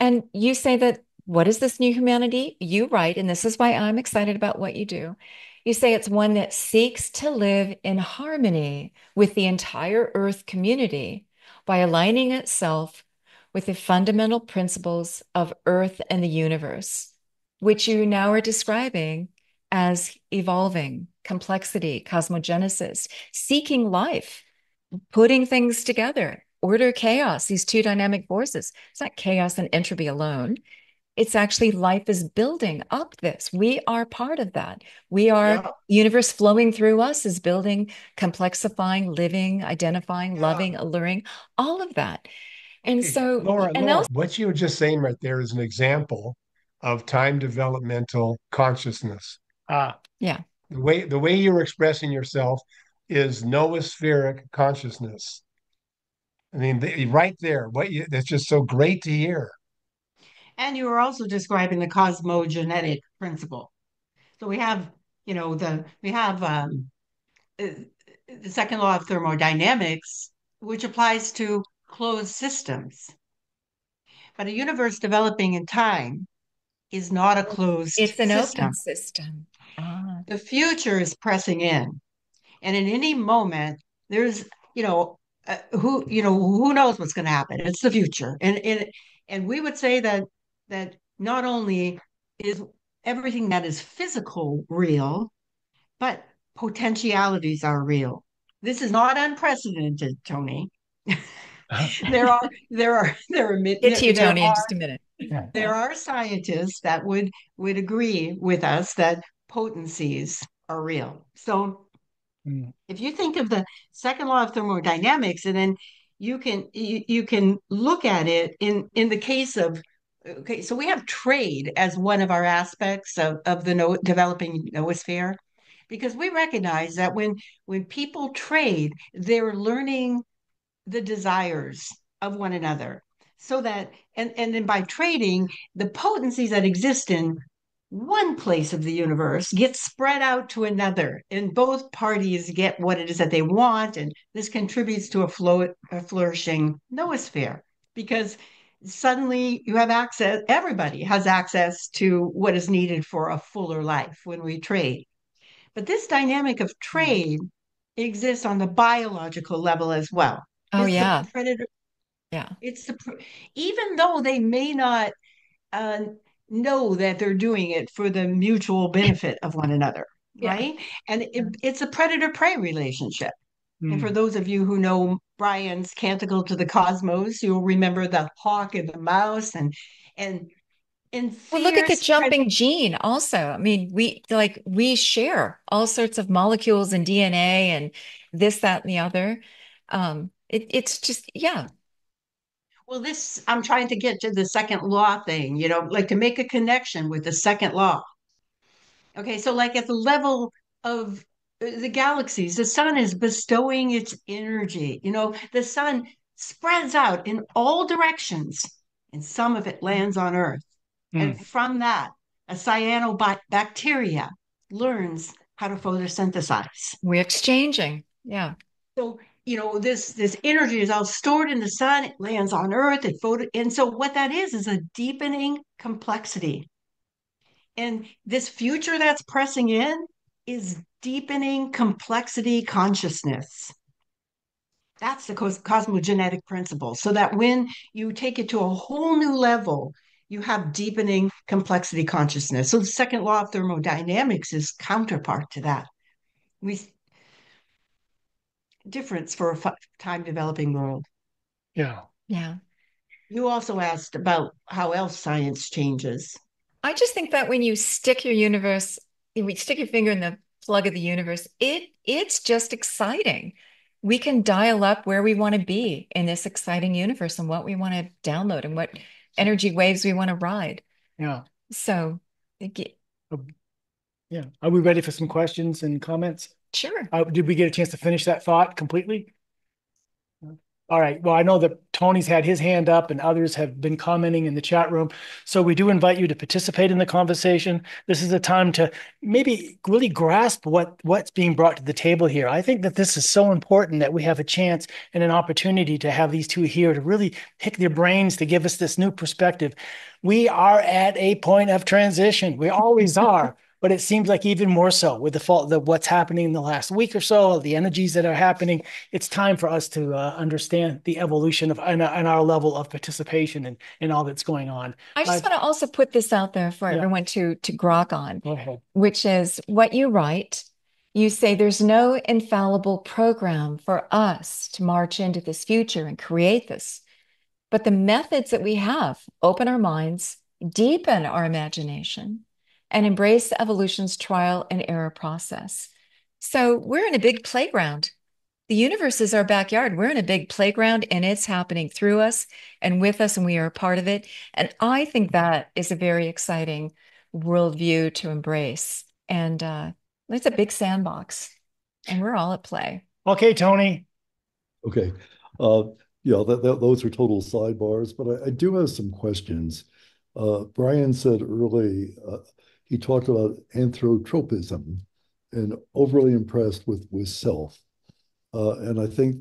And you say that, what is this new humanity? You write, and this is why I'm excited about what you do. You say it's one that seeks to live in harmony with the entire Earth community by aligning itself with the fundamental principles of Earth and the universe, which you now are describing as evolving, complexity, cosmogenesis, seeking life, putting things together, order, chaos, these two dynamic forces. It's not chaos and entropy alone. It's actually life is building up this. We are part of that. We are Yeah, universe flowing through us is building, complexifying, living, identifying, yeah. loving, alluring, all of that. And Okay, so, and Laura, also, what you were just saying right there is an example of time developmental consciousness. Ah, yeah. The way you're expressing yourself is noospheric consciousness. I mean, right there, that's just so great to hear. And you were also describing the cosmogenetic principle. So we have, we have uh, the second law of thermodynamics, which applies to closed systems. But a universe developing in time is not a closed It's an open system. system. Ah, The future is pressing in, and in any moment, there's, who knows what's going to happen. It's the future, and we would say that not only is everything that is physical real, but potentialities are real. This is not unprecedented, Tony. Get to you, there Tony, in just a minute. there are scientists that would agree with us that potencies are real. So Mm. if you think of the second law of thermodynamics, and then you can look at it in the case of, okay, so we have trade as one of our aspects of the developing noosphere, because we recognize that when people trade, they're learning the desires of one another, so that and then by trading, the potencies that exist in one place of the universe get spread out to another, and both parties get what it is that they want, and this contributes to a flourishing noosphere, because suddenly you have access, everybody has access to what is needed for a fuller life when we trade. But this dynamic of trade exists on the biological level as well. Oh, It's the yeah. predator, Yeah. it's the, even though they may not uh, know that they're doing it for the mutual benefit of one another, Yeah. right? And it's a predator prey relationship. And for Mm. those of you who know Brian's Canticle to the Cosmos, you'll remember the hawk and the mouse, and in Well, look at the fierce jumping gene also. I mean, we share all sorts of molecules and DNA and this, that, and the other. It's just, yeah. well, this, I'm trying to get to the second law thing, like to make a connection with the second law. Okay, so like at the level of the galaxies, the sun is bestowing its energy. The sun spreads out in all directions, and some of it lands on Earth. Mm. And from that, a cyanobacteria learns how to photosynthesize. We're exchanging. Yeah. So, this energy is all stored in the sun, it lands on Earth, and so what that is a deepening complexity. And this future that's pressing in is deepening complexity consciousness. That's the cosmogenetic principle. So that when you take it to a whole new level, you have deepening complexity consciousness. So the second law of thermodynamics is counterpart to that. We difference for a time developing world. Yeah. Yeah. You also asked about how else science changes. I just think that when you stick your universe, when you stick your finger in the plug of the universe, it's just exciting. We can dial up where we want to be in this exciting universe and what we want to download and what energy waves we want to ride. Yeah. So, Uh, Yeah. Are we ready for some questions and comments? sure. Did we get a chance to finish that thought completely? All right. Well, I know that Tony's had his hand up and others have been commenting in the chat room. So we do invite you to participate in the conversation. This is a time to maybe really grasp what's being brought to the table here. I think that this is so important that we have a chance and an opportunity to have these two here to really pick their brains to give us this new perspective. We are at a point of transition. We always are. But it seems like even more so with what's happening in the last week or so, the energies that are happening. It's time for us to understand the evolution of and our level of participation and all that's going on. I just want to also put this out there for Yeah. everyone to grok on, Go ahead. which is what you write. You say there's no infallible program for us to march into this future and create this. But the methods that we have open our minds, deepen our imagination, and embrace evolution's trial and error process. So we're in a big playground. The universe is our backyard. We're in a big playground and it's happening through us and with us, and we are a part of it. And I think that is a very exciting worldview to embrace. And it's a big sandbox, and we're all at play. Okay, Tony. Okay. Uh, yeah, those are total sidebars, but I do have some questions. Brian said early, he talked about anthrotropism and overly impressed with self. And I think,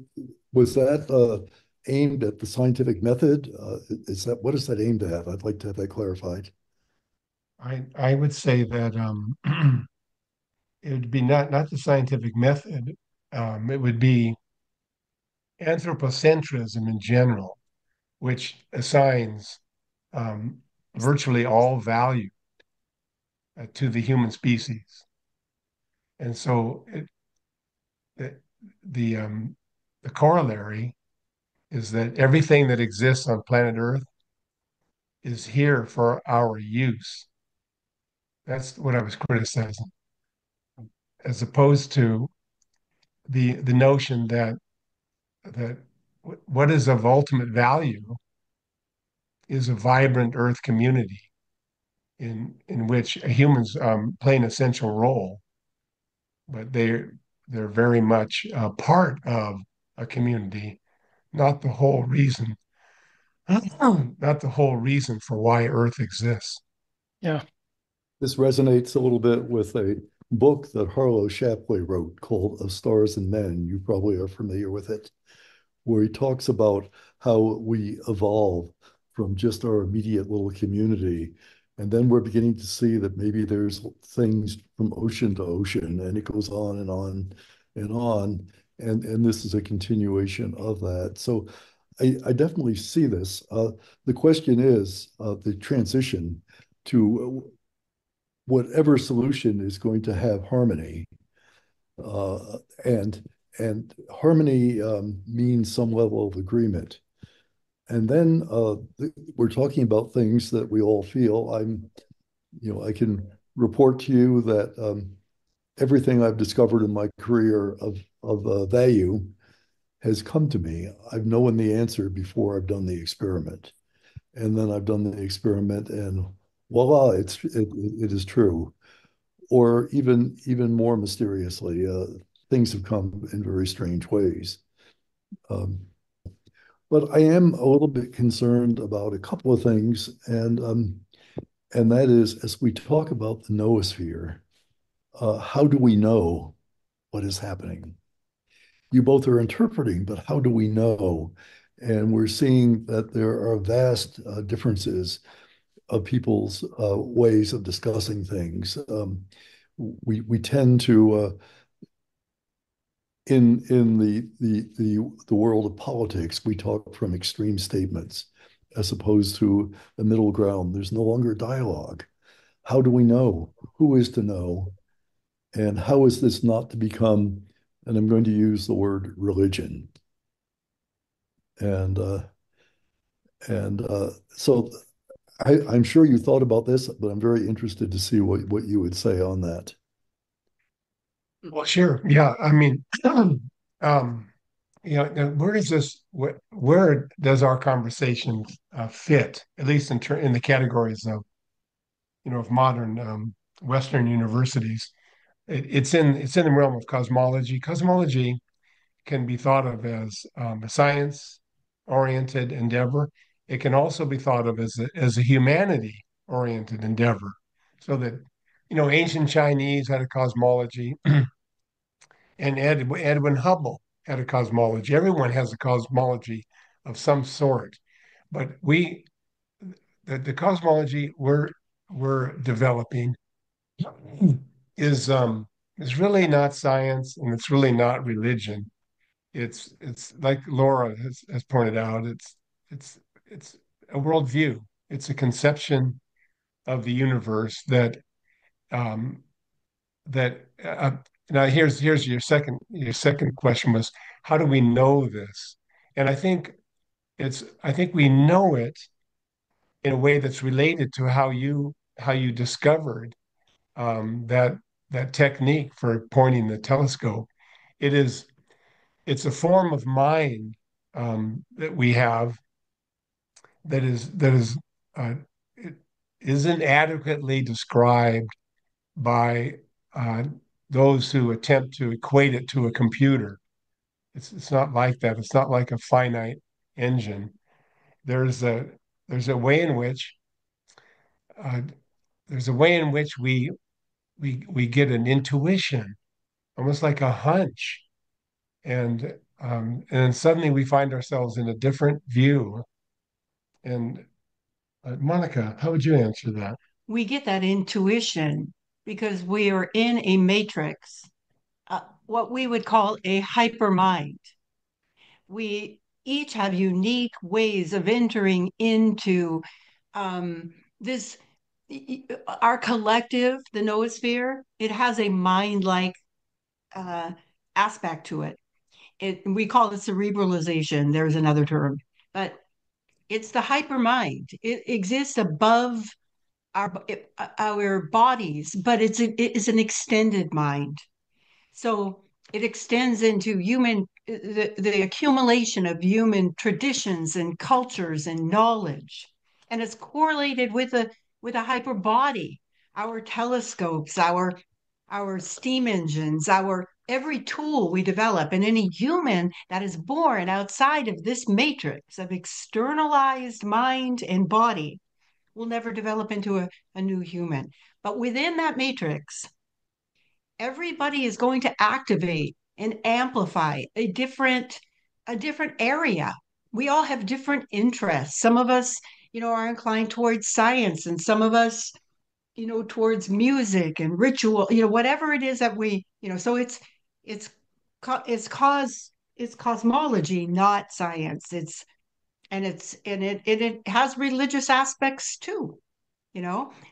was that aimed at the scientific method? What is that aimed at? I'd like to have that clarified. I would say that it would be not the scientific method. It would be anthropocentrism in general, which assigns um, virtually all value to the human species. And so it, the the corollary is that everything that exists on planet Earth is here for our use. That's what I was criticizing, as opposed to the notion that what is of ultimate value is a vibrant Earth community in which humans play an essential role, but they're very much a part of a community, not the whole reason, not the whole reason for why Earth exists. Yeah. This resonates a little bit with a book that Harlow Shapley wrote called Of Stars and Men. You probably are familiar with it, where he talks about how we evolve from just our immediate little community. And then we're beginning to see that maybe there's things from ocean to ocean, and it goes on and on and on. And this is a continuation of that. So I definitely see this. The question is the transition to whatever solution is going to have harmony. Uh, and and harmony means some level of agreement. And then we're talking about things that we all feel. I can report to you that everything I've discovered in my career of value has come to me. I've known the answer before I've done the experiment, and then I've done the experiment, and voila, it is true. Or even more mysteriously, things have come in very strange ways. Um, but I am a little bit concerned about a couple of things, and that is as we talk about the noosphere, how do we know what is happening? You both are interpreting, but how do we know? And we're seeing that there are vast differences of people's ways of discussing things. We tend to in the world of politics, we talk from extreme statements as opposed to a middle ground. There's no longer dialogue. How do we know? Who is to know? And how is this not to become, and I'm going to use the word religion. And so I'm sure you thought about this, but I'm very interested to see what you would say on that. Well, sure. Yeah. I mean, um, now where does where does our conversation fit, at least in the categories of, of modern Western universities? It's in the realm of cosmology. Cosmology can be thought of as a science-oriented endeavor. It can also be thought of as a humanity-oriented endeavor. So that, ancient Chinese had a cosmology, and Edwin Hubble had a cosmology. Everyone has a cosmology of some sort, but the cosmology we're developing is is really not science, and it's really not religion. It's like Laura has pointed out. It's a worldview. It's a conception of the universe um, that now here's your second question was, how do we know this? And I think we know it in a way that's related to how you discovered that technique for pointing the telescope. It is it's a form of mind that we have that is uh, it isn't adequately described by uh, those who attempt to equate it to a computer. It's not like that. It's not like a finite engine. There's a there's a way in which uh, there's a way in which we get an intuition, almost like a hunch, and then suddenly we find ourselves in a different view. And Monica, how would you answer that? We get that intuition because we are in a matrix, what we would call a hypermind. We each have unique ways of entering into this. Our collective, the noosphere, it has a mind like uh, aspect to it. We call it cerebralization. There's another term, but it's the hypermind. It exists above our bodies, but it is an extended mind. So it extends into the accumulation of human traditions and cultures and knowledge. And it's correlated with a hyper body, our telescopes, our steam engines, our every tool we develop. And any human that is born outside of this matrix of externalized mind and body will never develop into a new human. But within that matrix, everybody is going to activate and amplify a different area. We all have different interests. Some of us, are inclined towards science, and some of us, towards music and ritual, whatever it is that so it's it's cause it's cosmology, not science. It has religious aspects too,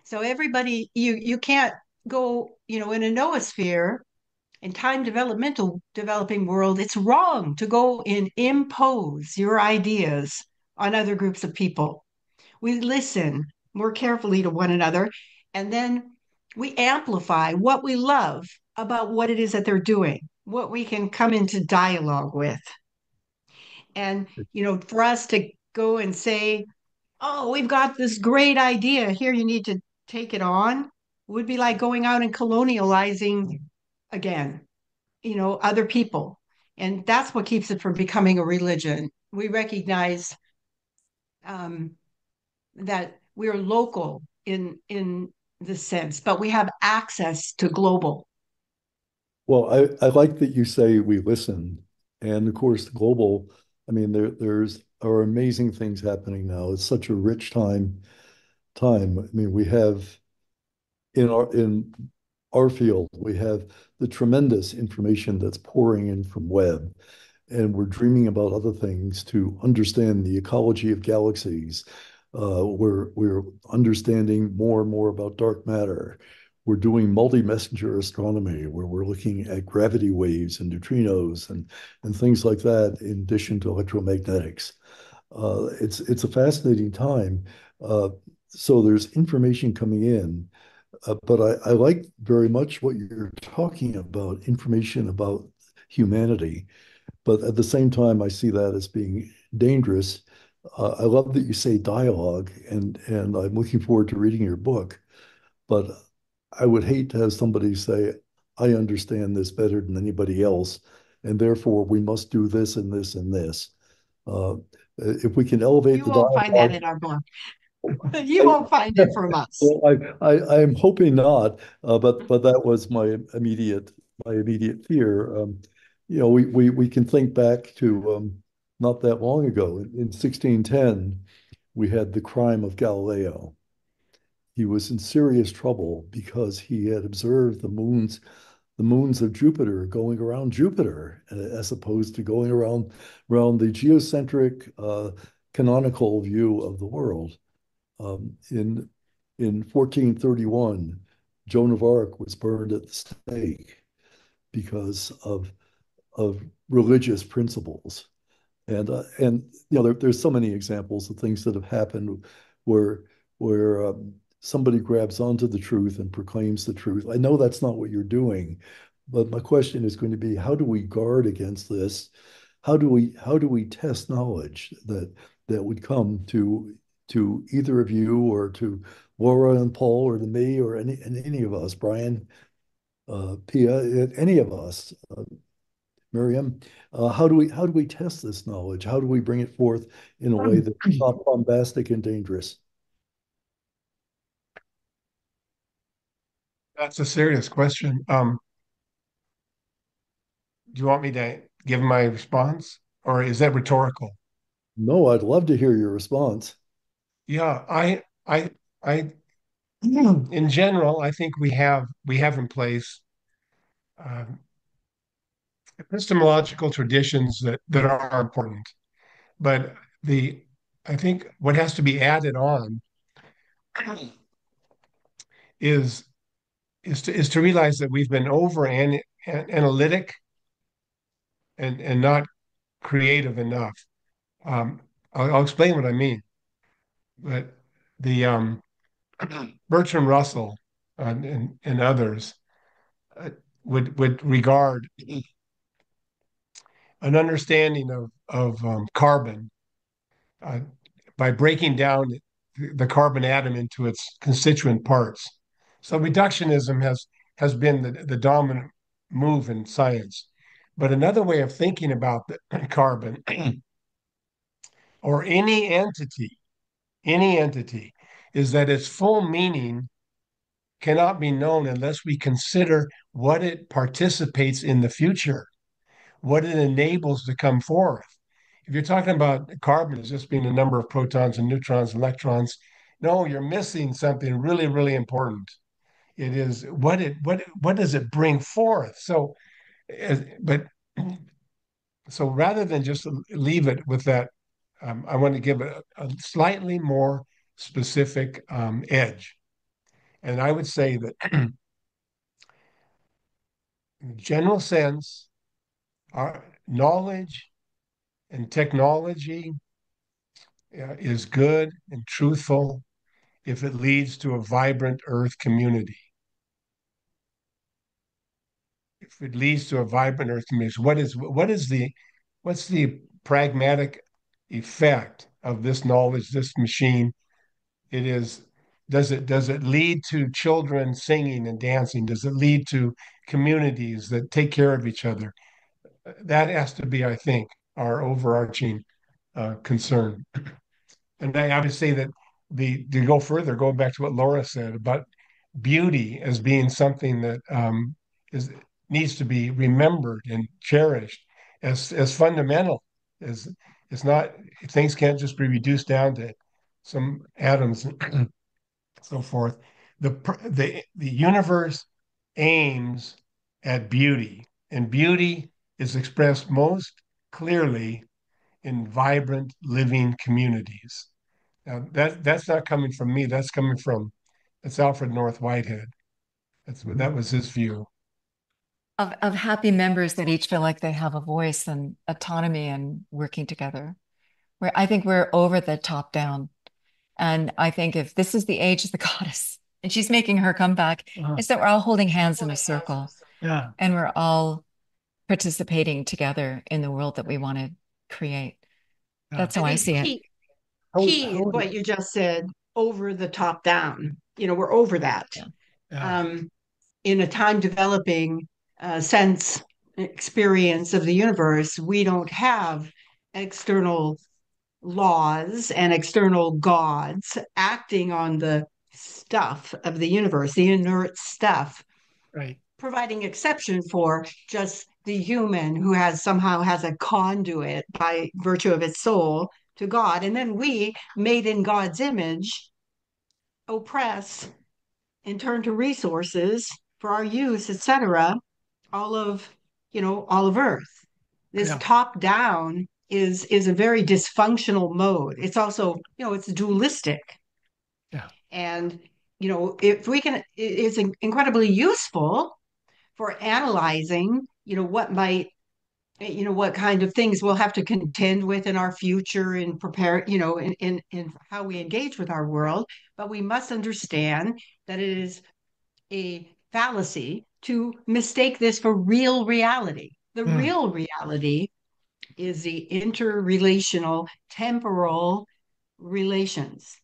so everybody, you can't go, in a noosphere in time developmental developing world. It's wrong to go and impose your ideas on other groups of people. We listen more carefully to one another, and then we amplify what we love about what it is that they're doing, what we can come into dialogue with. And for us to go and say, oh, we've got this great idea here, you need to take it on, would be like going out and colonializing again, other people. And that's what keeps it from becoming a religion. We recognize that we're local in the sense, but we have access to global. Well, I like that you say we listen. And of course, global, I mean, there's are amazing things happening now. It's such a rich time. I mean, we have in our field, we have the tremendous information that's pouring in from web, and we're dreaming about other things to understand the ecology of galaxies. We're understanding more and more about dark matter. We're doing multi-messenger astronomy, where we're looking at gravity waves and neutrinos and things like that, in addition to electromagnetics. It's a fascinating time. So there's information coming in, but I like very much what you're talking about, information about humanity. But at the same time, I see that as being dangerous. I love that you say dialogue, and I'm looking forward to reading your book. But I would hate to have somebody say, I understand this better than anybody else, and therefore we must do this and this and this. Uh, if we can elevate You the won't find that dialogue, in our book. You won't find it from us. well, I'm hoping not, but that was my immediate fear. We can think back to not that long ago. In 1610, we had the crime of Galileo. He was in serious trouble because he had observed the moons of Jupiter going around Jupiter, as opposed to going around the geocentric canonical view of the world. In 1431, Joan of Arc was burned at the stake because of religious principles. And there's so many examples of things that have happened where somebody grabs onto the truth and proclaims the truth. I know that's not what you're doing, but my question is going to be, how do we guard against this? How do we test knowledge that would come to either of you, or to Laura and Paul, or to me, or any of us, Brian, Pia, any of us, Miriam? How do we test this knowledge? How do we bring it forth in a way that's not bombastic and dangerous? That's a serious question. Do you want me to give my response, or is that rhetorical? No, I'd love to hear your response. Yeah, I, in general, I think we have in place uh, epistemological traditions that are important, but I think what has to be added on is is to realize that we've been over analytic and not creative enough. Um, I'll explain what I mean. But the Bertrand Russell and others uh, would regard an understanding of carbon uh, by breaking down the carbon atom into its constituent parts. So reductionism has been the dominant move in science. But another way of thinking about the carbon or any entity, is that its full meaning cannot be known unless we consider what it participates in the future, what it enables to come forth. If you're talking about carbon as just being a number of protons and neutrons and electrons, no, you're missing something really, really important. It is what does it bring forth? So, but so rather than just leave it with that, I want to give a slightly more specific edge. And I would say that in the general sense, our knowledge and technology is good and truthful if it leads to a vibrant Earth community. If it leads to a vibrant Earth community, what's the pragmatic effect of this knowledge, this machine? It is, does it lead to children singing and dancing? Does it lead to communities that take care of each other? That has to be, I think, our overarching concern. And I would say that to go further, going back to what Laura said about beauty as being something that is needs to be remembered and cherished as fundamental as it's not, things can't just be reduced down to some atoms and so forth. The universe aims at beauty, and beauty is expressed most clearly in vibrant living communities. Now, that's not coming from me. That's Alfred North Whitehead. That was his view. Of happy members that each feel like they have a voice and autonomy and working together. Where I think we're over the top down. And I think if this is the age of the goddess and she's making her comeback, it's that we're all holding hands in a circle. Yeah. And we're all participating together in the world that we want to create. Yeah. That's how I see it. Key is what you just said, over the top down. We're over that. Yeah. Yeah. In a time developing sense experience of the universe, we don't have external laws and external gods acting on the stuff of the universe, the inert stuff, Right. providing exception for just the human who somehow has a conduit by virtue of its soul to God. And then we, made in God's image, oppress and turn to resources for our use, etc., all of Earth. This top down is a very dysfunctional mode. It's also, it's dualistic. Yeah. And if we can, it's incredibly useful for analyzing, what kind of things we'll have to contend with in our future and prepare, in how we engage with our world. But we must understand that it is a fallacy to mistake this for real reality. The real reality is the interrelational temporal relations.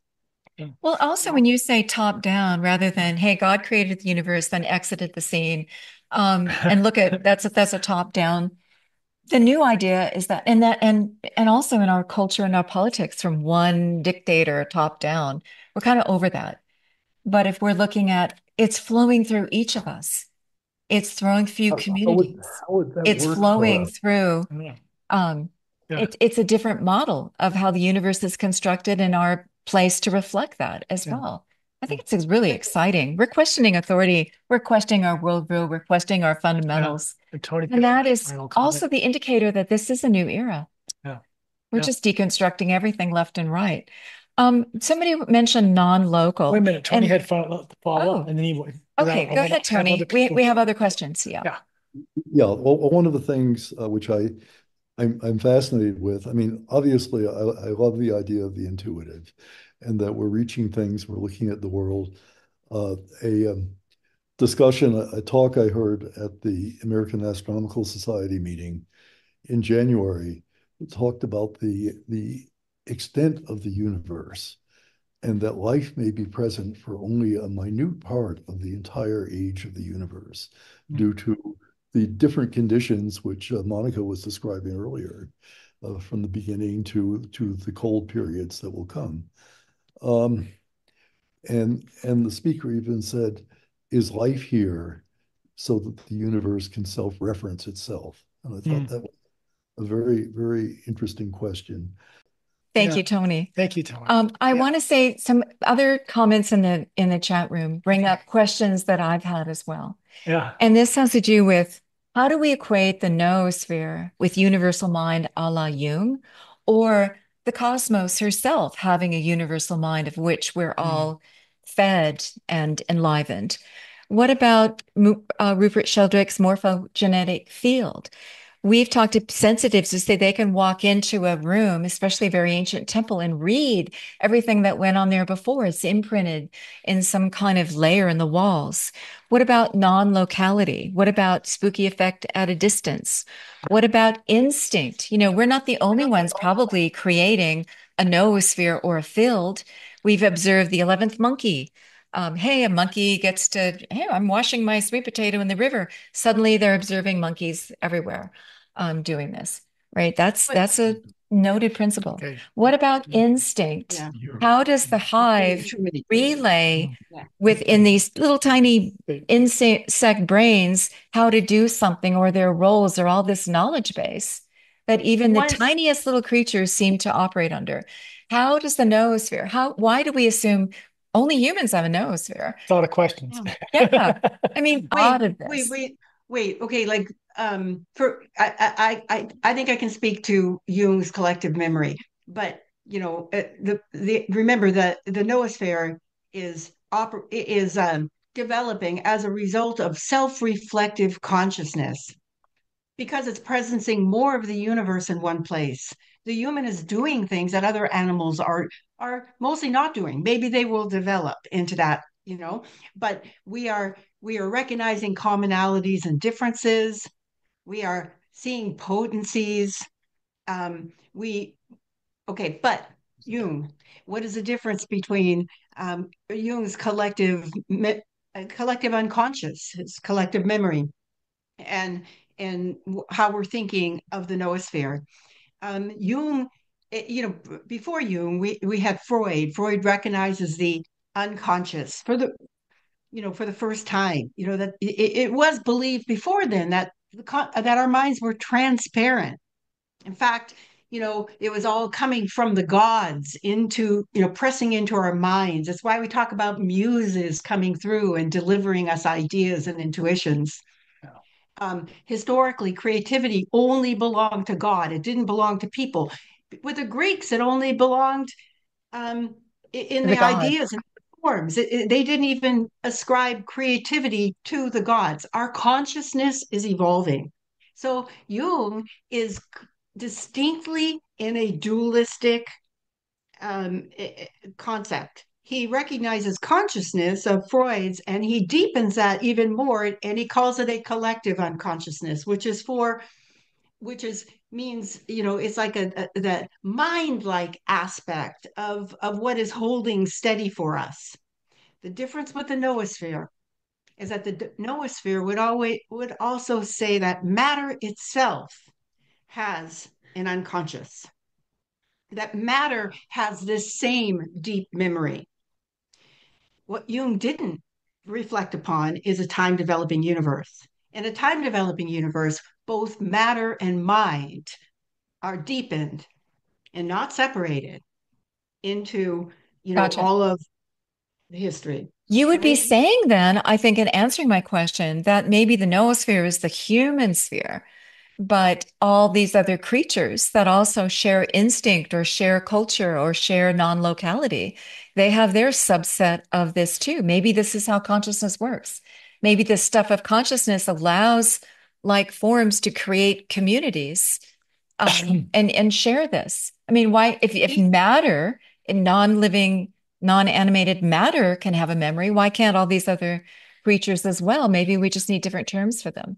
Well, also when you say top down rather than, hey, God created the universe, then exited the scene, and look at that's a top down. The new idea is that, and also in our culture and our politics, from one dictator top down, we're kind of over that. But if we're looking at, it's flowing through each of us, it's flowing through communities, how would that it's work flowing for us? through. Yeah. It's a different model of how the universe is constructed and our place to reflect that as Yeah. well. I think it's really exciting. We're questioning authority. We're questioning our worldview. We're questioning our fundamentals. Totally. And that is also the indicator that this is a new era. Yeah. We're just deconstructing everything left and right. Somebody mentioned non-local. Wait a minute. Tony And- had follow up, and then he Okay, go ahead, Tony. We have other questions. Yeah. Yeah. Yeah, well, one of the things which I'm fascinated with. I mean, obviously, I love the idea of the intuitive, and that we're reaching things, we're looking at the world. A discussion, a talk I heard at the American Astronomical Society meeting in January talked about the extent of the universe, and that life may be present for only a minute part of the entire age of the universe due to the different conditions which Monica was describing earlier, from the beginning to the cold periods that will come. Um, and the speaker even said, "Is life here so that the universe can self-reference itself?" And I thought Mm. that was a very, very interesting question. Thank Yeah. you, Tony. Thank you, Tony. I want to say some other comments in the chat room bring up questions that I've had as well. Yeah. And this has to do with how do we equate the noosphere with universal mind a la Jung, or the cosmos herself having a universal mind of which we're all fed and enlivened? What about Rupert Sheldrake's morphogenetic field? We've talked to sensitives who say they can walk into a room, especially a very ancient temple, and read everything that went on there before. It's imprinted in some kind of layer in the walls. What about non-locality? What about spooky effect at a distance? What about instinct? We're not the only ones probably creating a noosphere or a field. We've observed the 11th monkey. Hey, a monkey gets to, hey, I'm washing my sweet potato in the river. Suddenly they're observing monkeys everywhere doing this, right? That's a noted principle. Okay. What about instinct? Yeah. How does the hive relay Yeah. within these little tiny insect brains how to do something, or their roles, or all this knowledge base that even the tiniest little creatures seem to operate under? How does the noosphere, why do we assume only humans have a noosphere? It's a lot of questions. Yeah. I mean, odd of this. Wait. Okay, like I think I can speak to Jung's collective memory, but remember that the noosphere is developing as a result of self-reflective consciousness because it's presencing more of the universe in one place. The human is doing things that other animals are mostly not doing. Maybe they will develop into that, but we are recognizing commonalities and differences. We are seeing potencies. We Okay, but Jung, what is the difference between Jung's collective unconscious, his collective memory, and how we're thinking of the noosphere? Jung, before Jung, we had Freud. Freud recognizes the unconscious for the first time. That it was believed before then that that our minds were transparent. In fact, it was all coming from the gods into, pressing into our minds. That's why we talk about muses coming through and delivering us ideas and intuitions. Historically, creativity only belonged to God. It didn't belong to people. With the Greeks, it only belonged in the ideas and forms. They didn't even ascribe creativity to the gods. Our consciousness is evolving. So Jung is distinctly in a dualistic concept. He recognizes consciousness of Freud's and he deepens that even more, and he calls it a collective unconsciousness, which means, it's like that mind-like aspect of what is holding steady for us. The difference with the noosphere is that the noosphere would also say that matter itself has an unconscious, that matter has this same deep memory. What Jung didn't reflect upon is a time developing universe. In a time developing universe, both matter and mind are deepened and not separated into, Gotcha. all of the history. You would be saying then, I think, in answering my question, that maybe the noosphere is the human sphere, but all these other creatures that also share instinct or share culture or share non-locality, they have their subset of this too. Maybe this is how consciousness works. Maybe this stuff of consciousness allows like forms to create communities and share this. I mean, why, if matter in non-living, non-animated matter can have a memory, why can't all these other creatures as well? Maybe we just need different terms for them.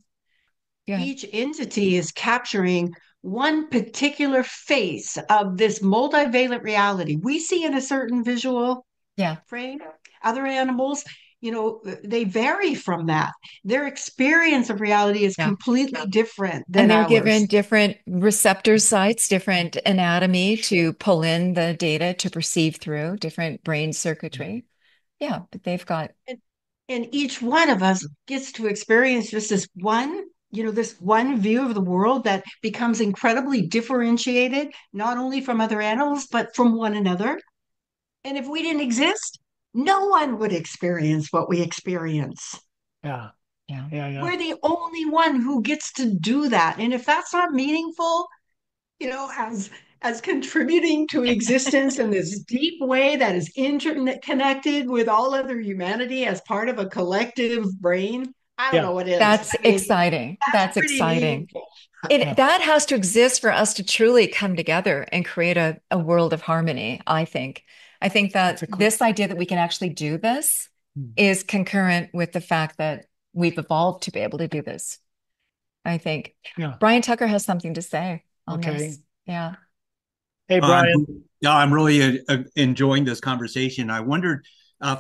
Yeah. Each entity is capturing one particular face of this multivalent reality we see in a certain visual Yeah. frame. Other animals, they vary from that. Their experience of reality is Yeah. completely different And than they're ours. given different receptor sites, different anatomy to pull in the data to perceive through, different brain circuitry. Yeah, but they've got, And each one of us gets to experience just this one view of the world that becomes incredibly differentiated, not only from other animals, but from one another. And if we didn't exist, no one would experience what we experience. Yeah. yeah. Yeah. Yeah. We're the only one who gets to do that. And if that's not meaningful, as contributing to existence in this deep way that is interconnected with all other humanity as part of a collective brain, I don't Yeah. know what is. That's I mean, exciting. that's That's pretty exciting. meaningful. Yeah. That has to exist for us to truly come together and create a world of harmony, I think. I think that this idea that we can actually do this is concurrent with the fact that we've evolved to be able to do this. I think. Yeah. Brian Tucker has something to say on Okay. this. Yeah. Hey, Brian. Yeah, I'm really enjoying this conversation. I wondered,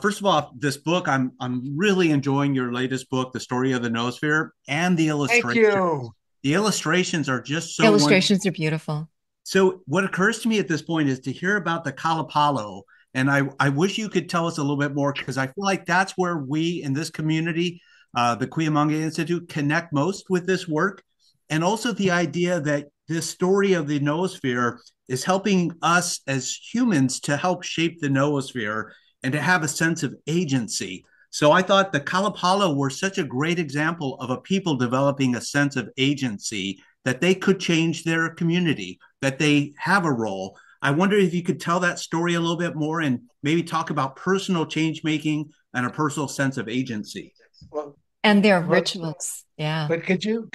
first of all, this book. I'm really enjoying your latest book, The Story of the Noosphere, and the Thank illustrations. you. The illustrations are just so wonderful. Illustrations are beautiful. So what occurs to me at this point is to hear about the Kalapalo, and I wish you could tell us a little bit more because I feel like that's where we in this community, the Cuyamonga Institute, connect most with this work, and also the idea that this story of the noosphere is helping us as humans to help shape the noosphere and to have a sense of agency. So I thought the Kalapalo were such a great example of a people developing a sense of agency that they could change their community, that they have a role. I wonder if you could tell that story a little bit more and maybe talk about personal change making and a personal sense of agency. Well, And their well, rituals. Yeah. but could you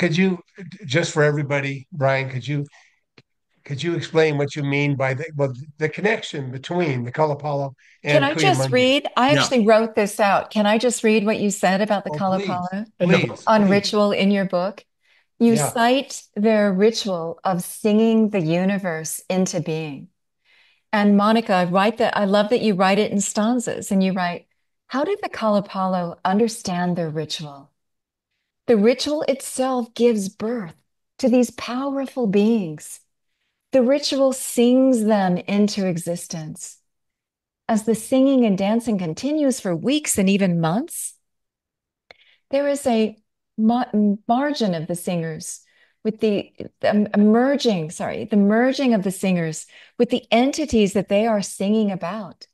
just for everybody, Brian, could you explain what you mean by the connection between the Kalapalo Can and I just Cuyamonga? read? I Yeah. actually wrote this out. Can I just read what you said about the Oh, please, Kalapalo In the please, on please. ritual in your book? You Yeah. cite their ritual of singing the universe into being. And Monica, I love that you write it in stanzas and you write, how did the Kalapalo understand their ritual? The ritual itself gives birth to these powerful beings. The ritual sings them into existence. As the singing and dancing continues for weeks and even months, there is a margin of the singers with the merging of the singers with the entities that they are singing about.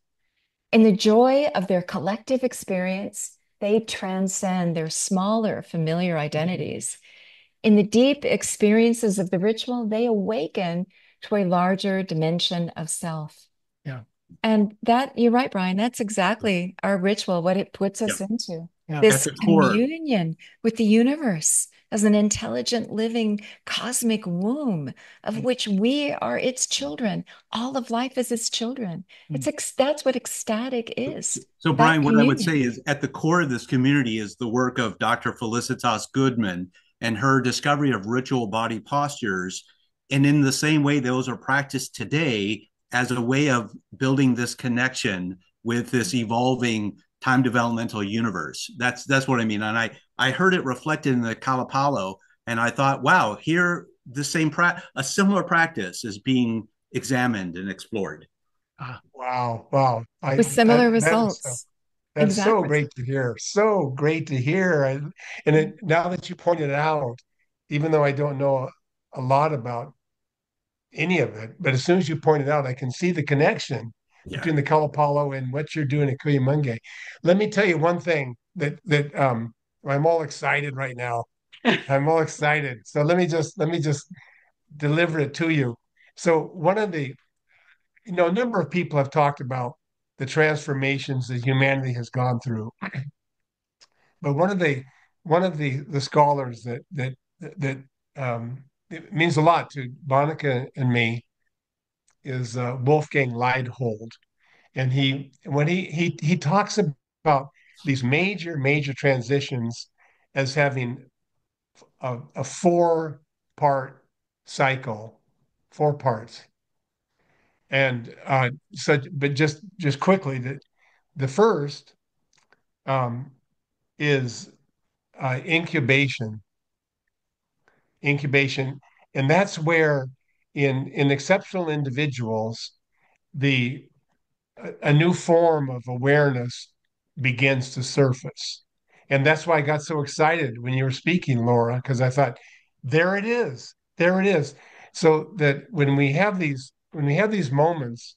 In the joy of their collective experience, they transcend their smaller familiar identities. In the deep experiences of the ritual, they awaken to a larger dimension of self. Yeah. And that, you're right, Brian, that's exactly our ritual, what it puts us Yeah. into. Yeah. This At the core. communion with the universe as an intelligent, living, cosmic womb of which we are its children. All of life is its children. That's what ecstatic is. So, That Brian, what I would communion. say is at the core of this community is the work of Dr. Felicitas Goodman and her discovery of ritual body postures. And in the same way, those are practiced today as a way of building this connection with this evolving time developmental universe. That's what I mean. And I heard it reflected in the Kalapalo, and I thought, wow, here a similar practice is being examined and explored. Wow, wow. With That similar that is so, results. that's so Exactly. great to hear. So great to hear. Now that you pointed it out, even though I don't know a lot about any of it, but as soon as you point it out, I can see the connection Yeah. between the Kalapalo and what you're doing at Cuyamonga. Let me tell you one thing that I'm all excited right now. I'm all excited. So let me just deliver it to you. So one of the a number of people have talked about the transformations that humanity has gone through, but one of the scholars that it means a lot to Monica and me is Wolfgang Leithold, and he talks about these major transitions as having a four-part cycle, 4 parts. And but just quickly, the first is incubation, incubation, and that's where in exceptional individuals the a new form of awareness begins to surface. And that's why I got so excited when you were speaking, Laura, because I thought, there it is. There it is. So that when we have these moments,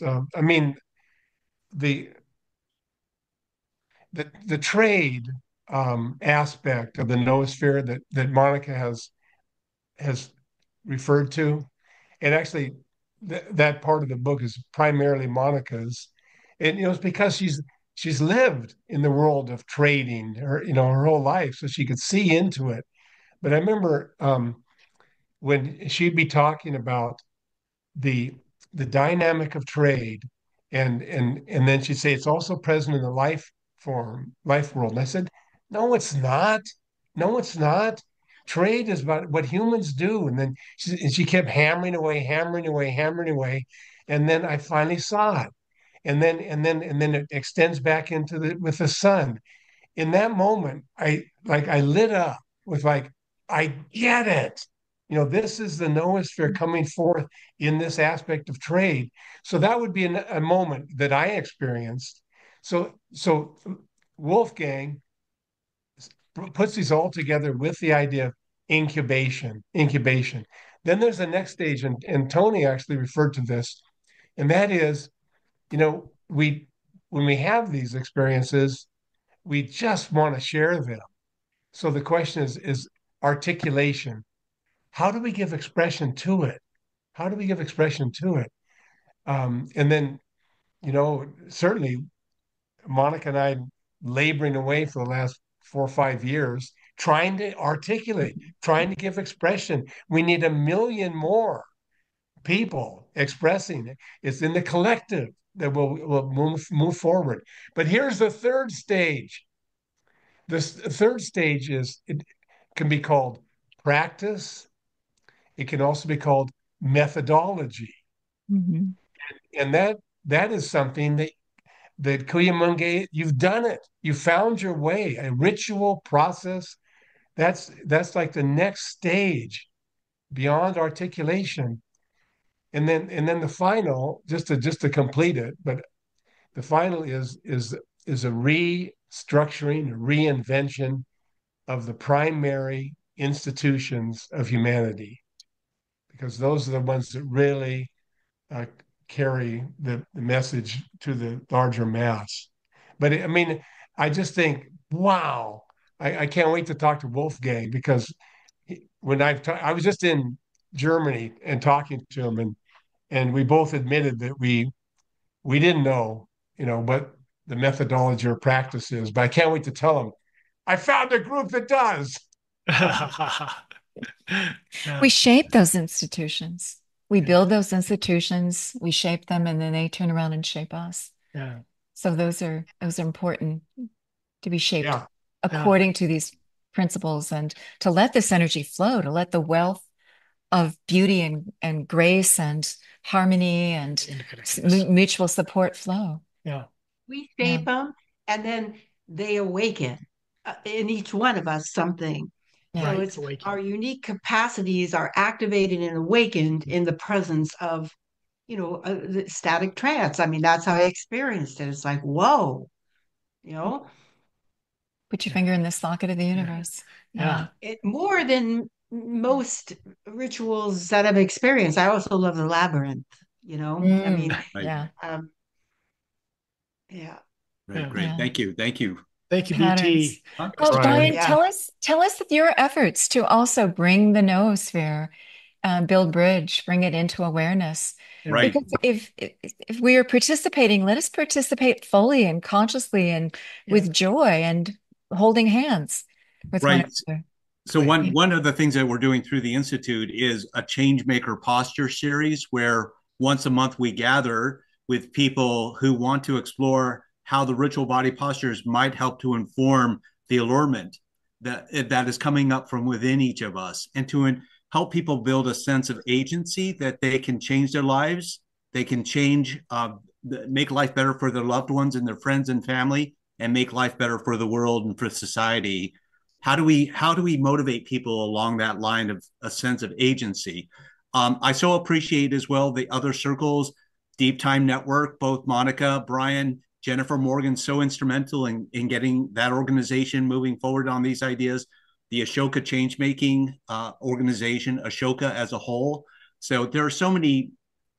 I mean, the the trade aspect of the noosphere that Monica has referred to, and actually that part of the book is primarily Monica's, and it's because she's lived in the world of trading her whole life, so she could see into it. But I remember when she'd be talking about the the dynamic of trade, and then she'd say it's also present in the life world. And I said, no, it's not. No, it's not. Trade is about what humans do. And she kept hammering away, hammering away, hammering away. And then I finally saw it. And then it extends back into the with the sun. In that moment, I lit up with like, I get it. This is the noosphere coming forth in this aspect of trade. So that would be a moment that I experienced. So Wolfgang puts these all together with the idea of incubation. Then there's the next stage, and Tony actually referred to this, and that is, we when we have these experiences, we just want to share them. So the question is articulation. How do we give expression to it? How do we give expression to it? And then, certainly Monica and I laboring away for the last 4 or 5 years, trying to articulate, trying to give expression. We need a million more people expressing it. It's in the collective that will move forward. But here's the third stage. This third stage it can be called practice. It can also be called methodology. Mm-hmm. And that is something that Kuya-Munge, you've done it. You found your way, a ritual process. That's like the next stage beyond articulation. And then the final, just to complete it, but the final is a restructuring, a reinvention of the primary institutions of humanity, because those are the ones that really uh, carry the message to the larger mass. But I mean, I just think, wow, I can't wait to talk to Wolfgang, because when I was just in Germany and talking to him, and we both admitted that we didn't know, what the methodology or practice is. But I can't wait to tell him I found a group that does. We shape those institutions. We build those institutions, we shape them, and then they turn around and shape us. Yeah. So those are important to be shaped Yeah. according to these principles, and to let this energy flow, to let the wealth of beauty and grace and harmony and mutual support flow. Yeah. We shape them, and then they awaken in each one of us something. Yeah. So Right. it's Awaken. our unique capacities are activated and awakened in the presence of, the static trance. I mean, that's how I experienced it. It's like, whoa, you know, Put your finger in the socket of the universe. Yeah. it more than most rituals that I've experienced. I also love the labyrinth, I mean, Right. Yeah. yeah. Right. Yeah. Great. Yeah. Thank you. Thank you. Thank you, Patterns. BT. Well, Brian. Brian, Yeah. tell us your efforts to also bring the noosphere, build bridge, bring it into awareness. Right. Because if we are participating, let us participate fully and consciously and with joy and holding hands. with one Right. another. So one of the things that we're doing through the Institute is a change maker posture series where once a month we gather with people who want to explore how the ritual body postures might help to inform the allurement that is coming up from within each of us, and to help people build a sense of agency that they can change their lives, they can change, make life better for their loved ones and their friends and family, and make life better for the world and for society. How do we motivate people along that line of a sense of agency? I so appreciate as well the other circles, Deep Time Network, both Monica, Brian, Jennifer Morgan, so instrumental in getting that organization moving forward on these ideas. The Ashoka Changemaking organization, Ashoka as a whole. So there are so many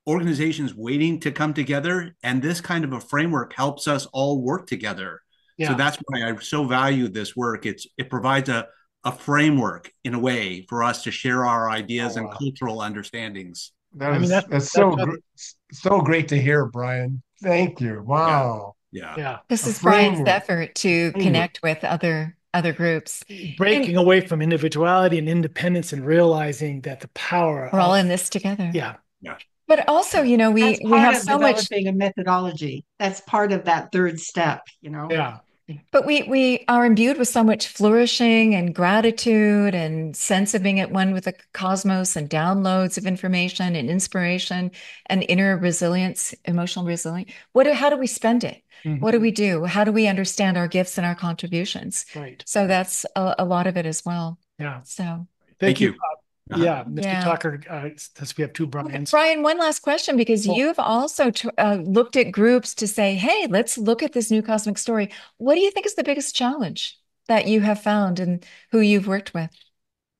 organizations waiting to come together, and this kind of a framework helps us all work together. So that's why I so value this work. It provides a framework in a way for us to share our ideas and cultural understandings. That's so great to hear, Brian. Thank you. Yeah. Wow. Yeah. Yeah. This A is Brian's framework. effort to connect with other groups. Breaking And away from individuality and independence and realizing that the power we're all of, in this together. yeah. Yeah. But also, you know, That's we part have of so much. developing a methodology. That's part of that third step, you know. Yeah. But we are imbued with so much flourishing and gratitude and sense of being at one with the cosmos and downloads of information and inspiration and inner resilience, emotional resilience. How do we spend it? Mhm. What do we do? How do we understand our gifts and our contributions? Right. So that's a lot of it as well. Yeah. So Thank you. Yeah, Mr. Yeah. Tucker, since we have two Brians. Brian, one last question, because Well- you've also looked at groups to say, hey, let's look at this new cosmic story. What do you think is the biggest challenge that you have found and who you've worked with?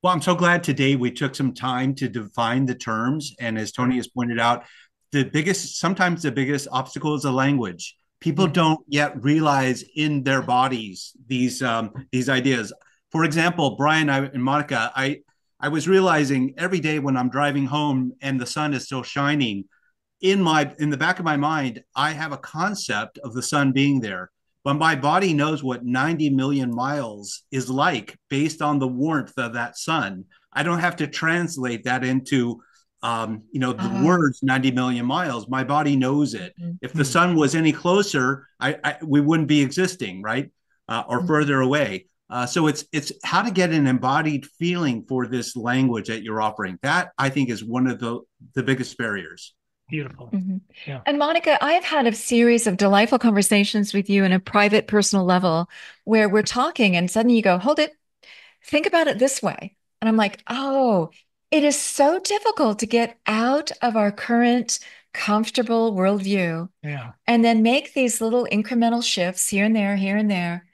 Well, I'm so glad today we took some time to define the terms. And as Tony has pointed out, sometimes the biggest obstacle is the language. People don't yet realize in their bodies these ideas. For example, Brian and Monica, I was realizing every day when I'm driving home and the sun is still shining, in the back of my mind, I have a concept of the sun being there, but my body knows what 90 million miles is like based on the warmth of that sun. I don't have to translate that into the words 90 million miles. My body knows it. If the sun was any closer, we wouldn't be existing, right? Or further away. So it's how to get an embodied feeling for this language that you're offering. That I think is one of the biggest barriers. Beautiful. Yeah. And Monica, I've had a series of delightful conversations with you in a private, personal level where we're talking and suddenly you go, hold it, think about it this way. And I'm like, oh, it is so difficult to get out of our current comfortable worldview and then make these little incremental shifts here and there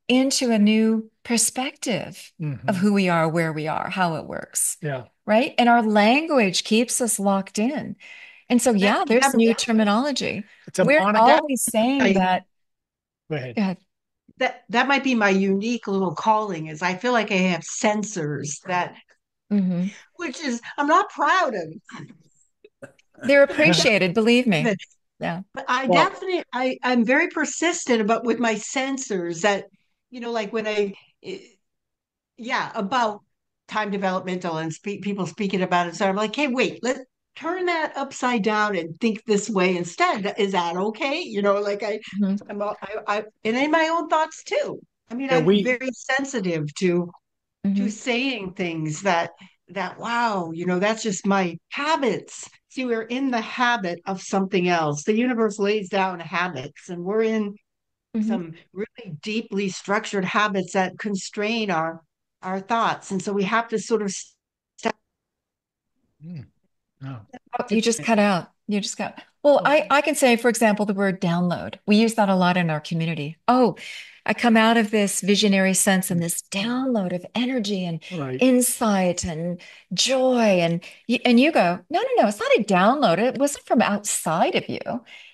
into a new perspective of who we are, where we are, how it works. Yeah. Right. And our language keeps us locked in. And so, there's new terminology. We're always saying that. Go ahead. Go ahead. That might be my unique little calling, is I feel like I have sensors that, which is I'm not proud of. They're appreciated, believe me. Yeah. But I'm very persistent about with my sensors that, like when about time developmental and people speaking about it. So I'm like, hey, wait, let's turn that upside down and think this way instead. Is that okay? And in my own thoughts too. I mean, I'm very sensitive to saying things that wow, that's just my habits. See, we're in the habit of something else. The universe lays down habits, and we're in some really deeply structured habits that constrain our thoughts. And so we have to sort of step. You just cut out. You just got. Well, I can say, for example, the word download. We use that a lot in our community. Oh, I come out of this visionary sense and this download of energy and insight and joy. And you go, no, it's not a download. It wasn't from outside of you.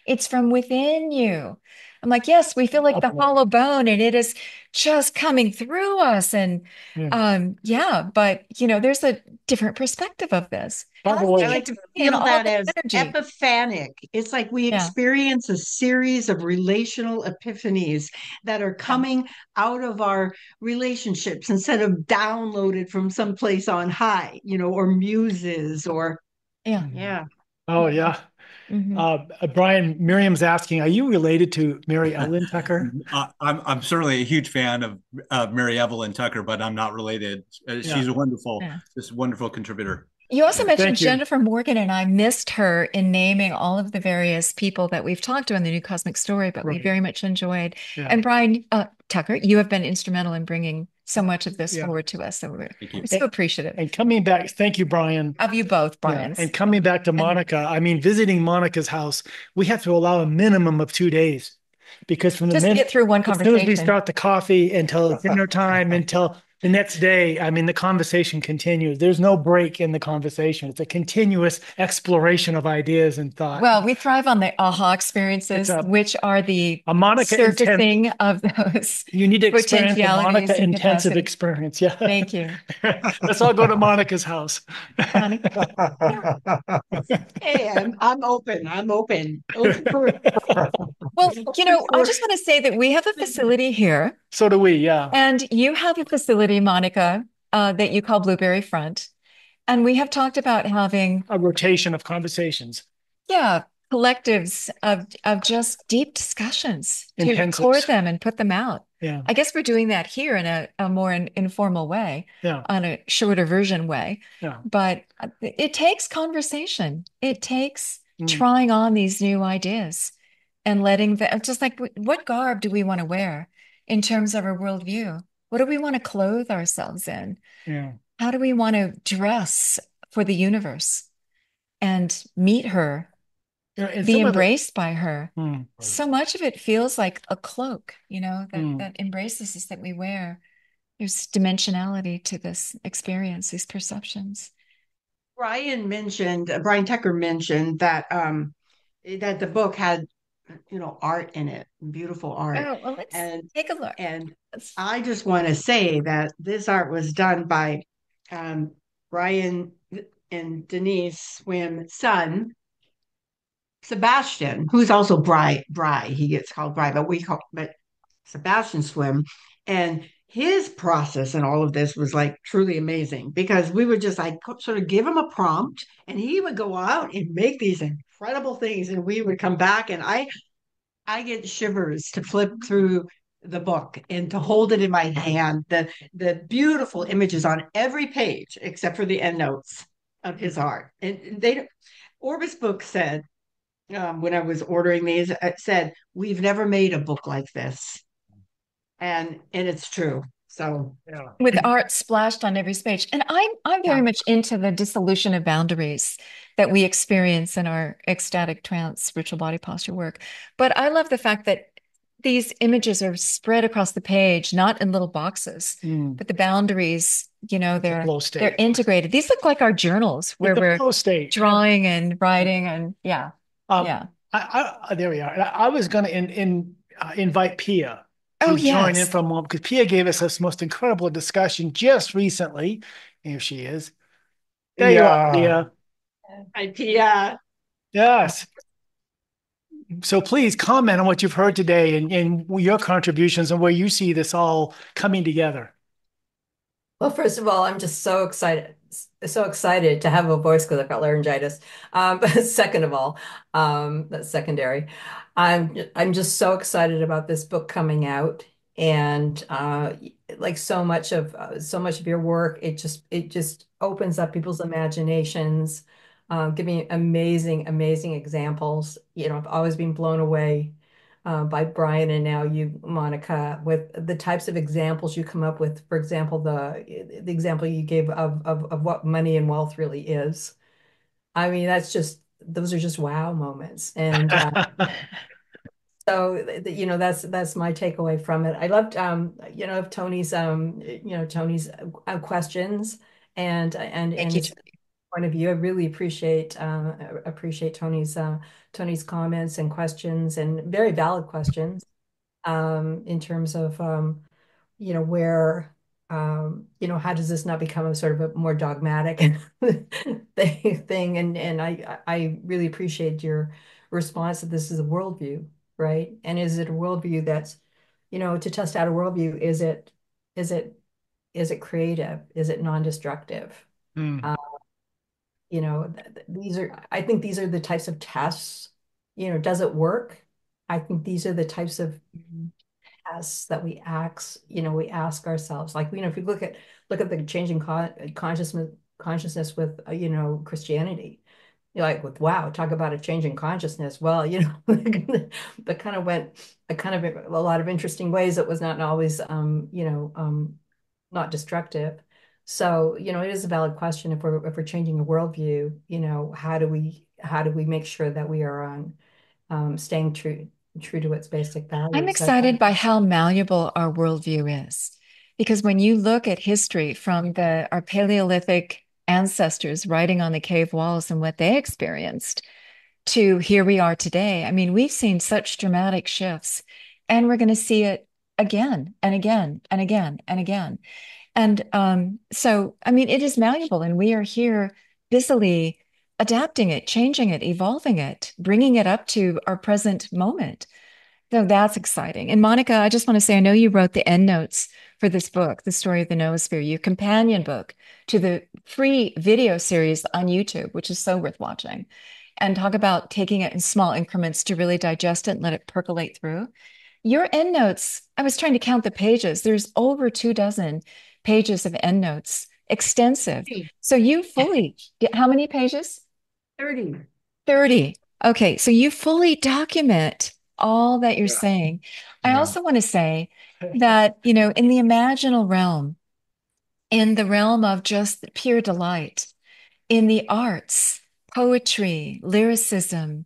It's from within you. I'm like, yes, we feel like the hollow bone and it is just coming through us. And but there's a different perspective of this. By How the do we I way, like get to to be in feel all that this as energy? epiphanic. It's like we Yeah. experience a series of relational epiphanies that are coming out of our relationships instead of downloaded from someplace on high, or muses or, Yeah. yeah. oh yeah. Mhm. Brian, Miriam's asking, are you related to Mary Ellen Tucker? I'm certainly a huge fan of Mary Evelyn Tucker, but I'm not related. Yeah. She's a wonderful, Yeah. just wonderful contributor. You also mentioned Thank you. Jennifer Morgan, and I missed her in naming all of the various people that we've talked to in the New Cosmic Story, but we Right. very much enjoyed. Yeah. And Brian Tucker, you have been instrumental in bringing so much of this Yeah. forward to us. So we're Thank you. so appreciative And coming back, thank you, Brian. of you both, Yeah. Brians. And coming back to Monica, I mean, visiting Monica's house, we have to allow a minimum of 2 days because from the Just to minute, get through one as soon as we conversation. start the coffee until dinner time, until the next day, I mean, the conversation continues. There's no break in the conversation. It's a continuous exploration of ideas and thought. Well, we thrive on the aha experiences, It's which are the a Monica surfacing of those You need to experience the potentialities Monica and intensive capacities. experience. Yeah. Thank you. Let's all go to Monica's house. Monica. Hey, I'm open. I'm open. Open for Well, I just want to say that we have a facility here, So do we, yeah. and you have a facility, Monica, that you call Blueberry Front. And we have talked about having, A rotation of conversations. collectives of just deep discussions to Intensives. record them and put them out. Yeah. I guess we're doing that here in a more informal way, Yeah. on a shorter version way. Yeah. But it takes conversation. It takes Mm. trying on these new ideas and letting them, just like what garb do we want to wear in terms of our worldview? What do we want to clothe ourselves in? Yeah. How do we want to dress for the universe and meet her, And be some of the- embraced by her? Mm. So much of it feels like a cloak, that Mm. that embraces us, that we wear. There's dimensionality to this experience, these perceptions. Brian Tucker mentioned that the book had art in it, beautiful art. Oh, well, let's and take a look. and I just want to say that this art was done by Brian and Denise Swimme's son, Sebastian, who's also Bry. He gets called Bry, but Sebastian Swimme. And his process and all of this was like truly amazing because we would just like sort of give him a prompt and he would go out and make these incredible things and we would come back and I get shivers to flip through the book and to hold it in my hand. The beautiful images on every page except for the endnotes of his art. And Orbis book said, when I was ordering these, it said, "We've never made a book like this," and it's true. So Yeah. With art splashed on every page. And I'm very much into the dissolution of boundaries that we experience in our ecstatic trance spiritual body posture work. But I love the fact that these images are spread across the page, not in little boxes, Mm. but the boundaries, flow state. they're integrated. These look like our journals where It's a we're flow state. drawing and writing and yeah. There we are. I was going to invite Pia to Oh, join in yes. for a moment because Pia gave us this most incredible discussion just recently. Here she is. There you are, Pia. Pia. Yes. So please comment on what you've heard today and your contributions and where you see this all coming together. Well, first of all, I'm just so excited to have a voice because I've got laryngitis. But second of all, that's secondary. I'm just so excited about this book coming out, and like so much of your work, it just opens up people's imaginations, giving amazing examples. I've always been blown away by Brian and now you, Monica, with the types of examples you come up with. For example, the example you gave of what money and wealth really is. I mean, those are just wow moments. And so, that's my takeaway from it. I loved, Tony's questions and Thank you. his point of view. I really appreciate Tony's comments and questions and very valid questions. in terms of where how does this not become a sort of a more dogmatic thing? And I really appreciate your response that this is a worldview, right? And is it a worldview that's, to test out a worldview, is it is it creative? Is it non-destructive? Mm. I think these are the types of tests, does it work? I think these are the types of tests that we ask ourselves. Like, if you look at the changing consciousness with, Christianity, you're like, with wow, talk about a change in consciousness. Well, that kind of went a lot of interesting ways. It was not always, not destructive. So, it is a valid question if we're changing a worldview, how do we make sure that we are on staying true to its basic I'm values? excited by how malleable our worldview is. Because when you look at history from our Paleolithic ancestors writing on the cave walls and what they experienced to here we are today, I mean, we've seen such dramatic shifts, and we're going to see it again and again and again and again. And so, I mean, it is malleable, and we are here busily adapting it, changing it, evolving it, bringing it up to our present moment. So that's exciting. And Monica, I just want to say, I know you wrote the end notes for this book, The Story of the Noosphere, your companion book to the free video series on YouTube, which is so worth watching. And talk about taking it in small increments to really digest it and let it percolate through. Your end notes, I was trying to count the pages. There's over 24 pages of end notes, extensive. So how many pages? 30. 30. Okay, so you fully document all that you're Yeah. saying. I Yeah. also want to say that, in the imaginal realm, in the realm of just pure delight, in the arts, poetry, lyricism,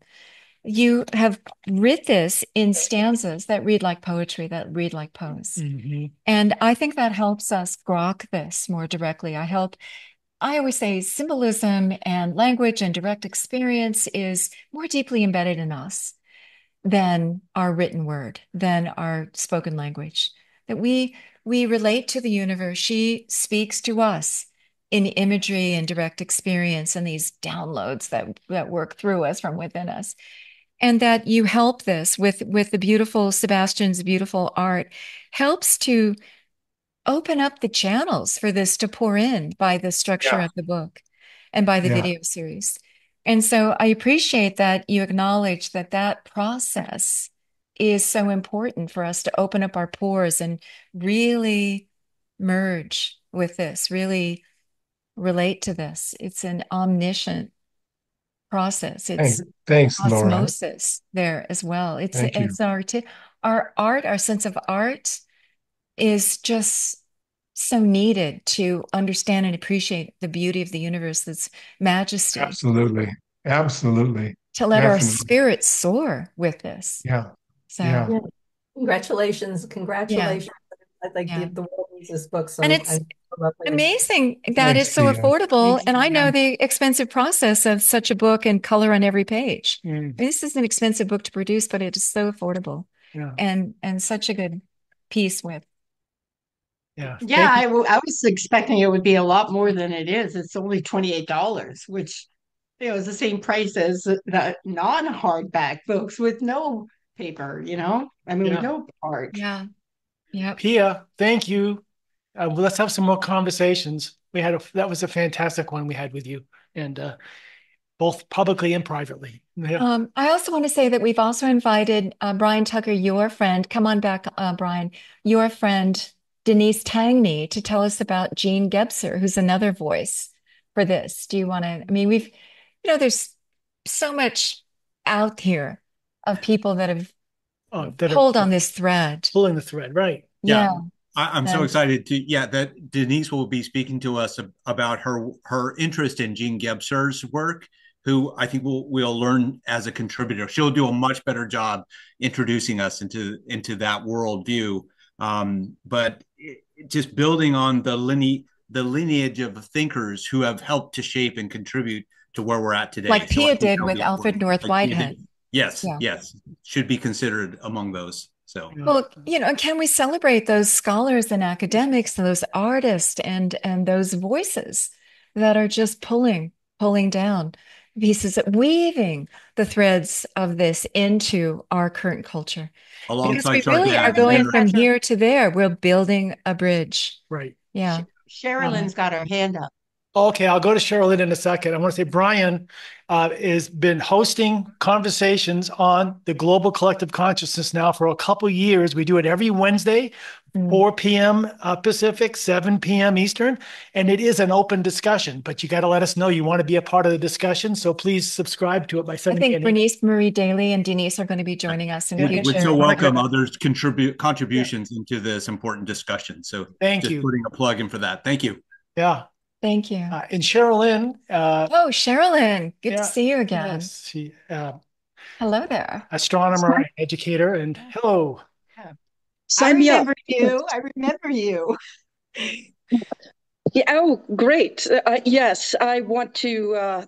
you have writ this in stanzas that read like poetry, that read like prose. Mm-hmm. And I think that helps us grok this more directly. I always say symbolism and language and direct experience is more deeply embedded in us than our written word, than our spoken language. That we relate to the universe. She speaks to us in imagery and direct experience and these downloads that work through us from within us. And that you help this with the beautiful Sebastian's beautiful art helps to open up the channels for this to pour in by the structure Yeah. of the book and by the Yeah. video series. And so I appreciate that you acknowledge that process is so important for us to open up our pores and really merge with this, really relate to this. It's an omniscient process. It's Thanks, Laura. osmosis there as well. Thank you. It's our art, our sense of art is just so needed to understand and appreciate the beauty of the universe, its majesty, Absolutely. Absolutely. to let our Definitely. spirits soar with this. Yeah. So, Yeah. Yeah. Congratulations. yeah, I think yeah. the world needs this book. So And it's I'm lovely to amazing that Thanks, it's so Tia. affordable. And I know Yeah. the expensive process of such a book and color on every page. I Mm. mean, this is an expensive book to produce, but it is so affordable Yeah. and such a good piece with. Yeah. Yeah, Thank you. I was expecting it would be a lot more than it is. It's only $28, which is the same price as the non-hardback books with no paper, I mean, with Yeah. no art. Yeah. Yep. Pia, thank you. Well, let's have some more conversations. That was a fantastic one we had with you, and both publicly and privately. Yeah. I also want to say that we've also invited Brian Tucker, your friend. Come on back, Brian. Your friend Denise Tangney to tell us about Jean Gebser, who's another voice for this. Do you want to? I mean, there's so much out here of people that have That pulled are on this thread. pulling the thread, right? Yeah. I'm so excited that Denise will be speaking to us about her interest in Jean Gebser's work, who I think we'll learn as a contributor. She'll do a much better job introducing us into that worldview. But just building on the lineage of thinkers who have helped to shape and contribute to where we're at today. Like So I Pia think did that'll with be Alfred important. North Like Pia Whitehead. did. Yes, Yeah. yes, should be considered among those. So, Well, can we celebrate those scholars and academics, those artists and those voices that are just pulling down pieces, weaving the threads of this into our current culture? Because alongside we really are Chardin and going from Henry. here to there. We're building a bridge. Right. Yeah. Sherilyn's got her hand up. Okay, I'll go to Sherilyn in a second. I want to say Brian has been hosting conversations on the global collective consciousness now for a couple years. We do it every Wednesday, 4 p.m. Pacific, 7 p.m. Eastern, and it is an open discussion. But you got to let us know you want to be a part of the discussion. So please subscribe to it by I sending think an Bernice Marie Daly and Denise are going to be joining us in Yeah. We would future. so welcome others contributions into this important discussion. So Thank just you. putting a plug in for that. Thank you. Yeah. Thank you. And Sherilyn. Oh, Sherilyn, good to see you again. Yes, she, Hello there. astronomer and educator. And hello. I remember you. I remember you. Yeah, oh, great. Yes, I want to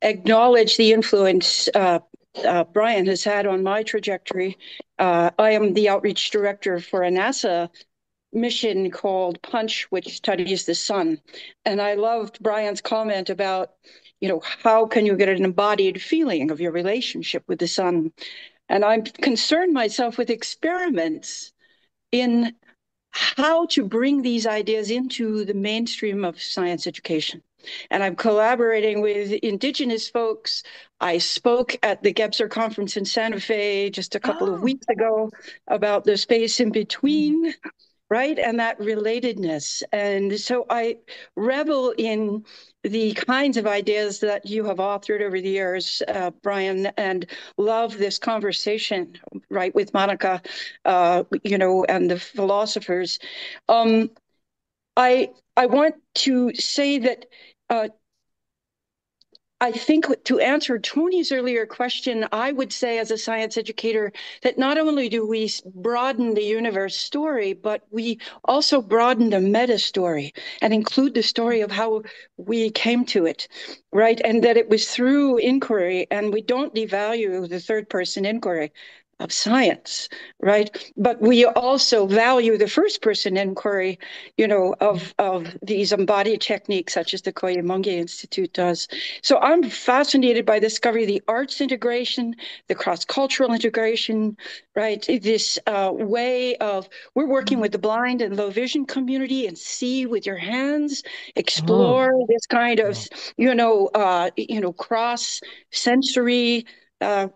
acknowledge the influence Brian has had on my trajectory. I am the outreach director for a NASA mission called Punch, which studies the sun. And I loved Brian's comment about, how can you get an embodied feeling of your relationship with the sun? And I'm concerned myself with experiments in how to bring these ideas into the mainstream of science education. And I'm collaborating with Indigenous folks. I spoke at the Gebser conference in Santa Fe just a couple of weeks ago about the space in between, right? And that relatedness. And so I revel in the kinds of ideas that you have authored over the years, Brian, and love this conversation, right, with Monica, and the philosophers. I want to say that I think to answer Tony's earlier question, I would say as a science educator that not only do we broaden the universe story, but we also broaden the meta story and include the story of how we came to it, right? And that it was through inquiry, and we don't devalue the third person inquiry of science, right? But we also value the first person inquiry, of these embodied techniques such as the Koyamungi Institute does. So I'm fascinated by the discovery of the arts integration, the cross-cultural integration, right? This way of, we're working with the blind and low vision community and see with your hands, explore this kind of, cross-sensory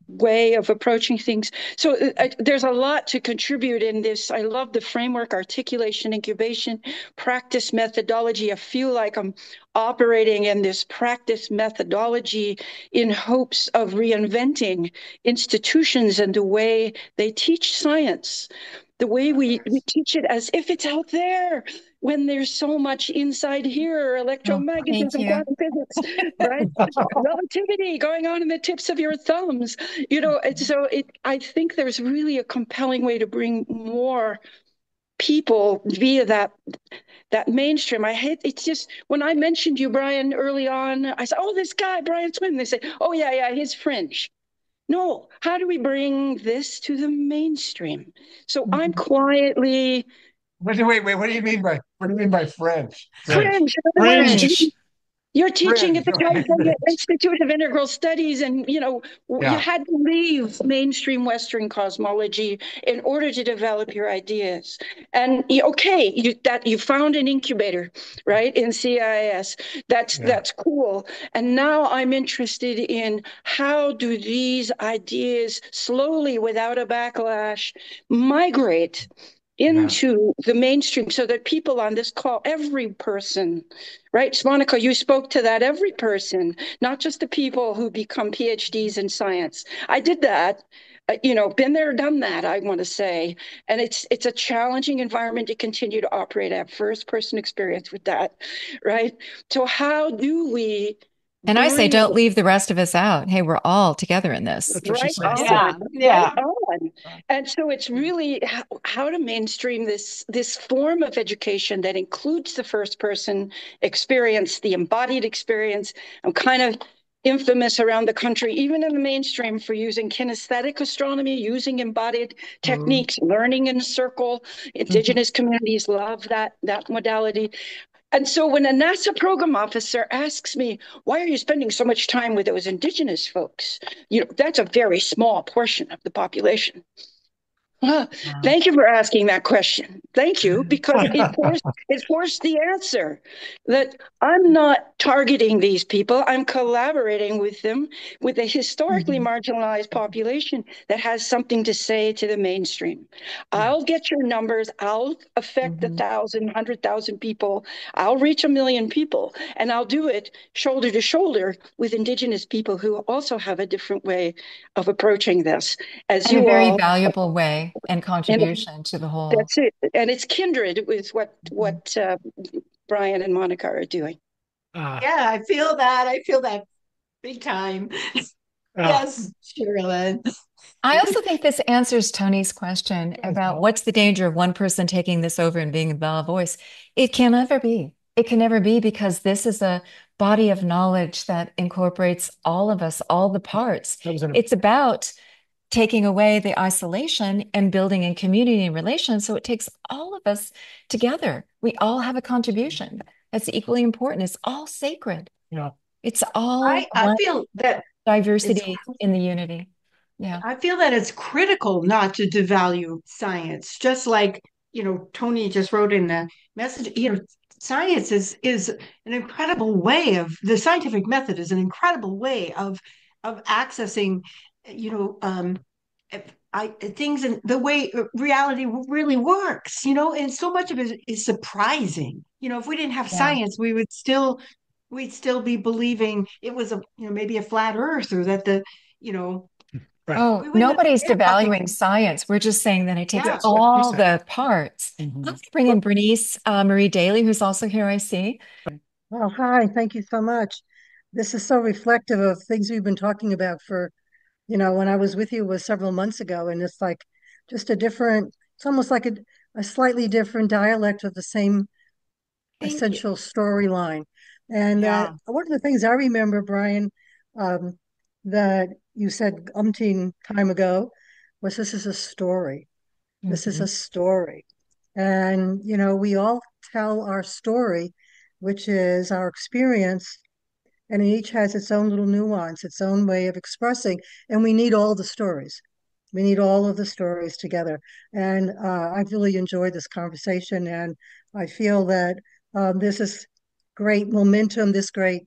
way of approaching things. So there's a lot to contribute in this. I love the framework, articulation, incubation, practice methodology. I feel like I'm operating in this practice methodology in hopes of reinventing institutions and the way they teach science. The way we teach it as if it's out there when there's so much inside here, electromagnetism, quantum physics, right? Relativity going on in the tips of your thumbs. I think there's really a compelling way to bring more people via that mainstream. It's just, when I mentioned you, Brian, early on, I said, oh, this guy, Brian Swimme. They say, oh, yeah, he's fringe. No, how do we bring this to the mainstream? So I'm quietly. Wait, what do you mean by French? Fringe. Fringe. You're teaching at the Fringe. California Institute of Integral Studies, and you had to leave mainstream Western cosmology in order to develop your ideas. And you found an incubator, right, in CIS. That's cool. And now I'm interested in how do these ideas slowly, without a backlash, migrate into the mainstream so that people on this call, every person, right? Monica, you spoke to that, every person, not just the people who become PhDs in science. I did that, been there, done that, I want to say. And it's a challenging environment to continue to operate. I have first person experience with that, right? So how do we And I say, don't leave the rest of us out. Hey, we're all together in this. That's what she says. Yeah. Right on. And so it's really how to mainstream this form of education that includes the first person experience, the embodied experience. I'm kind of infamous around the country, even in the mainstream, for using kinesthetic astronomy, using embodied techniques, learning in a circle. Indigenous communities love that modality. And so when a NASA program officer asks me, why are you spending so much time with those Indigenous folks? That's a very small portion of the population. Thank you for asking that question. Thank you, because it forced the answer that I'm not targeting these people. I'm collaborating with them, with a historically marginalized population that has something to say to the mainstream. I'll get your numbers. I'll affect 1,000, 100,000 people. I'll reach 1 million people, and I'll do it shoulder to shoulder with Indigenous people who also have a different way of approaching this. As In a you very all valuable way and contribution to the whole. That's it. And it's kindred with what Brian and Monica are doing. Yeah, I feel that. I feel that big time. Yes, Sherilyn. I also think this answers Tony's question about what's the danger of one person taking this over and being the voice. It can never be. It can never be, because this is a body of knowledge that incorporates all of us, all the parts. It's about taking away the isolation and building in community and relations. So it takes all of us together. We all have a contribution. That's equally important. It's all sacred. Yeah. It's all I feel that diversity in the unity. Yeah. I feel that it's critical not to devalue science, just like, Tony just wrote in the message, science is an incredible way the scientific method is an incredible way of accessing, things and the way reality really works, and so much of it is surprising. If we didn't have science, we'd still be believing it was maybe a flat earth, or that Right. Oh, nobody's devaluing science. We're just saying that it takes all the parts. Let's bring in Bernice Marie Daly, who's also here, I see. Oh, hi. Thank you so much. This is so reflective of things we've been talking about for, when I was with you was several months ago, and it's like just it's almost like a slightly different dialect of the same essential storyline. And one of the things I remember, Brian, um, that you said umpteen time ago was, this is a story. This is a story. And, we all tell our story, which is our experience, and it each has its own little nuance, its own way of expressing, and we need all the stories. We need all of the stories together. And I've really enjoyed this conversation, and I feel that this is great momentum, this great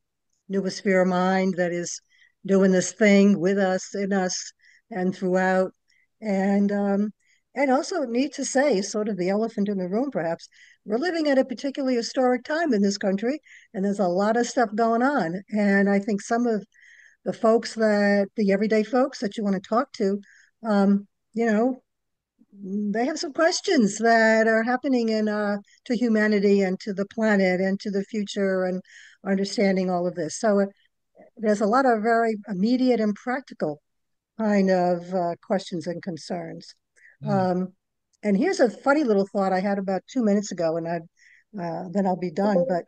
Noosphere mind that is doing this thing with us, in us, and throughout. And also need to say, sort of the elephant in the room, perhaps, we're living at a particularly historic time in this country, and there's a lot of stuff going on. And I think some of the everyday folks that you want to talk to, um, you know, they have some questions that are happening to humanity and to the planet and to the future, and understanding all of this. So there's a lot of very immediate and practical kind of questions and concerns. And here's a funny little thought I had about 2 minutes ago, and then I'll be done. But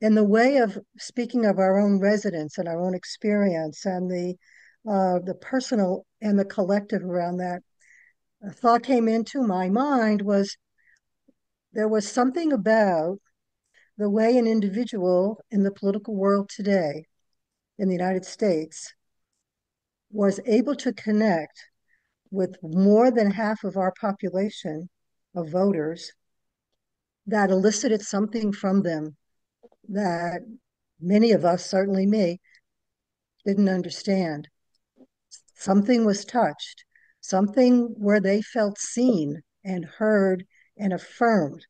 in the way of speaking of our own residence and our own experience, and the personal and the collective around that, a thought came into my mind was, there was something about the way an individual in the political world today in the United States was able to connect with more than half of our population of voters, that elicited something from them that many of us, certainly me, didn't understand. Something was touched, something where they felt seen and heard and affirmed,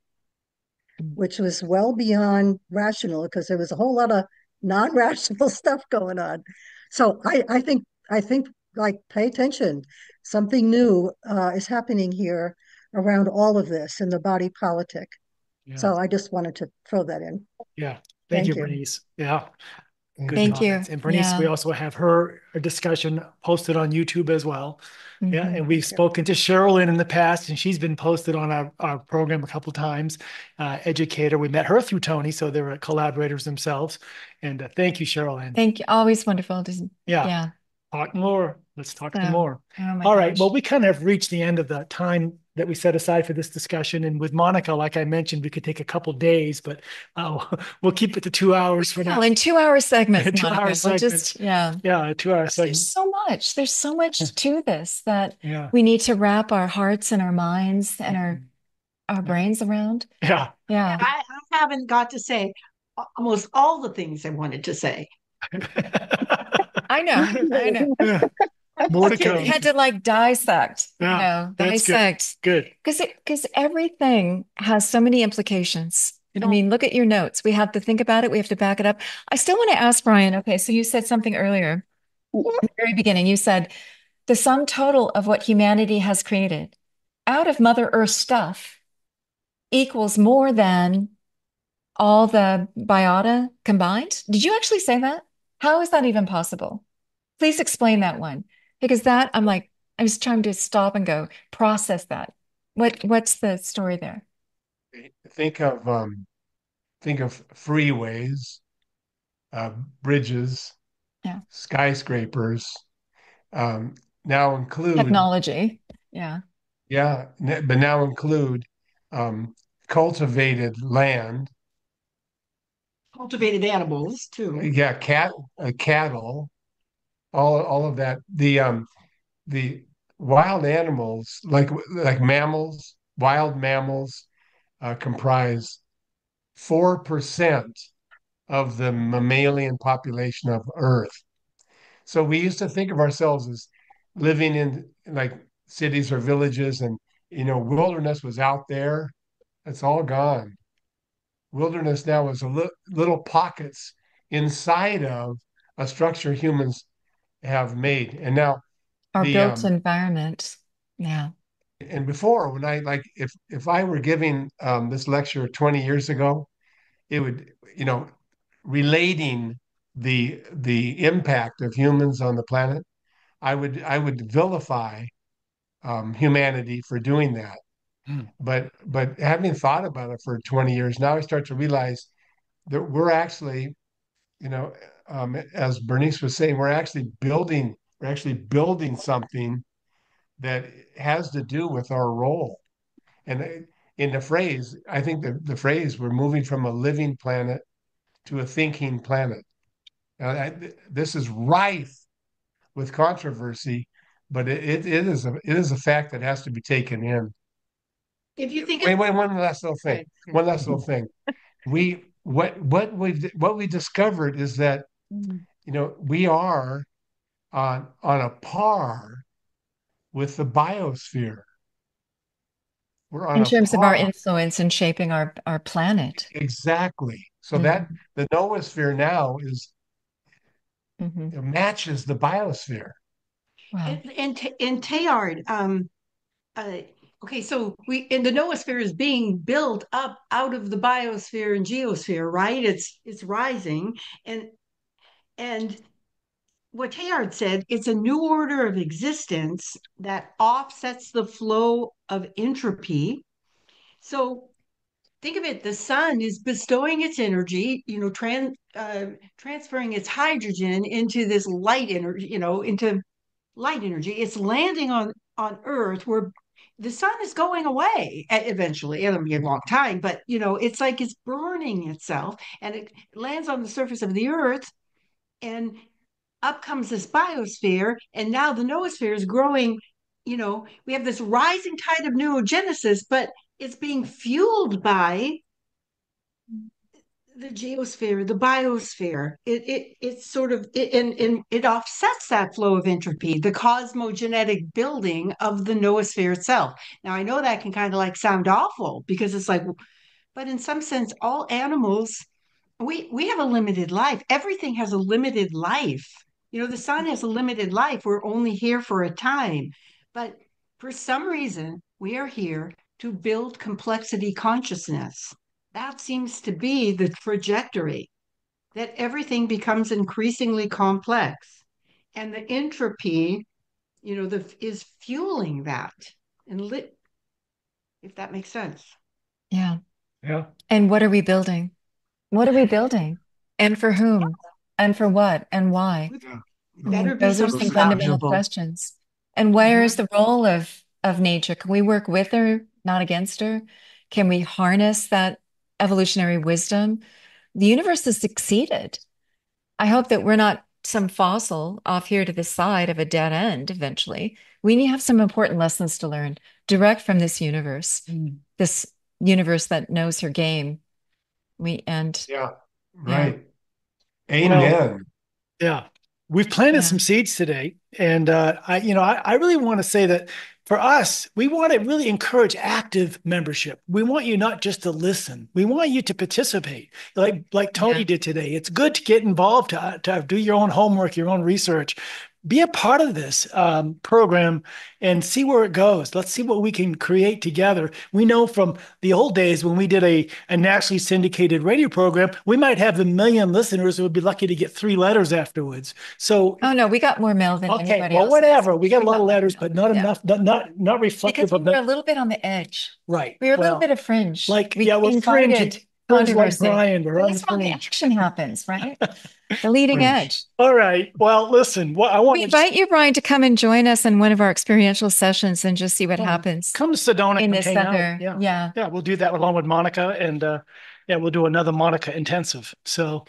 which was well beyond rational, because there was a whole lot of non-rational stuff going on. So I think like, pay attention. Something new is happening here around all of this in the body politic. So I just wanted to throw that in. Yeah. Thank you, Bernice. Yeah. Good Thank you. comments. And Bernice, we Yeah. also have her discussion posted on YouTube as well. Yeah, Mhm. and we've spoken to Sherilyn in the past, and she's been posted on our program a couple times. Educator, we met her through Tony, so they were collaborators themselves. And thank you, Sherilyn. Thank you. Always wonderful to, Yeah, yeah. talk more. Let's talk some So, more. oh my All right. Well, gosh. we kind of reached the end of the time that we set aside for this discussion. And with Monica, like I mentioned, we could take a couple days, but we'll keep it to 2 hours for now. Well, in 2 hour segments, A 2 hour Monica. We'll segment. just, yeah. Yeah, a 2 hour There's segment. so much. There's so much to this that Yeah. we need to wrap our hearts and our minds and our brains around. Yeah. Yeah. I haven't got to say almost all the things I wanted to say. I know. I know. Yeah. More to come. We had to like dissect, Yeah, that's good. dissect. Good. Because everything has so many implications. You I know, mean, look at your notes. We have to think about it. We have to back it up. I still want to ask Brian, okay, so you said something earlier in the very beginning. You said the sum total of what humanity has created out of Mother Earth stuff equals more than all the biota combined. Did you actually say that? How is that even possible? Please explain that one. Because that, I'm like, I was trying to stop and go process that. What's the story there? Think of freeways, bridges, Yeah. skyscrapers. Now include Technology. Yeah. Yeah, but now include cultivated land. Cultivated animals too. Yeah, cattle, all of that. The wild animals, like mammals, wild mammals, comprise 4% of the mammalian population of Earth. So we used to think of ourselves as living in like cities or villages, and wilderness was out there. It's all gone. Wilderness now is little pockets inside of a structure humans have made. And now Our the built environment. Yeah. and before, when I like if I were giving this lecture 20 years ago, it would, relating the impact of humans on the planet, I would vilify humanity for doing that. Hmm. But having thought about it for 20 years, now I start to realize that we're actually, as Bernice was saying, we're actually building something that has to do with our role. And in the phrase, I think the phrase, we're moving from a living planet to a thinking planet. This is rife with controversy, but it is a fact that has to be taken in. If you think Wait, one last little thing. Okay. One last little thing. What we discovered is that we are on a par with the biosphere. We're on In a terms of our par. influence in shaping our planet. Exactly. So that Mhm. the noosphere now Mhm. matches the biosphere. Wow. And Teilhard, uh, okay, so the noosphere is being built up out of the biosphere and geosphere, right? It's rising, and what Teilhard said, it's a new order of existence that offsets the flow of entropy. So think of it, the sun is bestowing its energy, transferring its hydrogen into this light energy, into light energy. It's landing on Earth, where the sun is going away eventually. It'll be a long time, but it's like it's burning itself, and it lands on the surface of the Earth, and up comes this biosphere, and now the noosphere is growing. We have this rising tide of neurogenesis, but it's being fueled by the geosphere, the biosphere. It's sort of and it offsets that flow of entropy, the cosmogenetic building of the noosphere itself. Now I know that can kind of like sound awful, because it's like, but in some sense, all animals, we have a limited life. Everything has a limited life. The sun has a limited life. We're only here for a time, but for some reason, we are here to build complexity consciousness. That seems to be the trajectory. that everything becomes increasingly complex. And the entropy, is fueling that and lit, if that makes sense. Yeah. Yeah. And what are we building? What are we building? And for whom? And for what? And why? Yeah. Better be Those are something some fundamental valuable. questions. And where is the role of nature? Can we work with her, not against her? Can we harness that evolutionary wisdom? The universe has succeeded. I hope that we're not some fossil off here to the side of a dead end eventually. We need to have some important lessons to learn direct from this universe that knows her game. Yeah. Right. You know, Amen. yeah. We've planted Yeah. some seeds today, and I really want to say that for us, we want to really encourage active membership. We want you not just to listen; we want you to participate, like Tony Yeah. did today. It's good to get involved, to do your own homework, your own research. Be a part of this program and see where it goes. Let's see what we can create together. We know from the old days when we did a nationally syndicated radio program, we might have 1 million listeners who would be lucky to get 3 letters afterwards. So, Oh no, we got more mail than okay, anybody well, else. whatever. We got a lot of more letters, mail. but not Yeah. enough, not Because reflective we of were a that. little bit on the edge. Right. We were a little Well, bit of fringe. like, We yeah, we're fringe. invited Fringe like controversy. Brian. We're on the That's where the fringe. action happens, right? The leading Fringe. edge. All right. Well, listen, I want We to invite you, Brian, to come and join us in one of our experiential sessions and just see what happens come to Sedona in and this hang out. other. Yeah. Yeah. Yeah, we'll do that along with Monica, and yeah, we'll do another Monica intensive. So,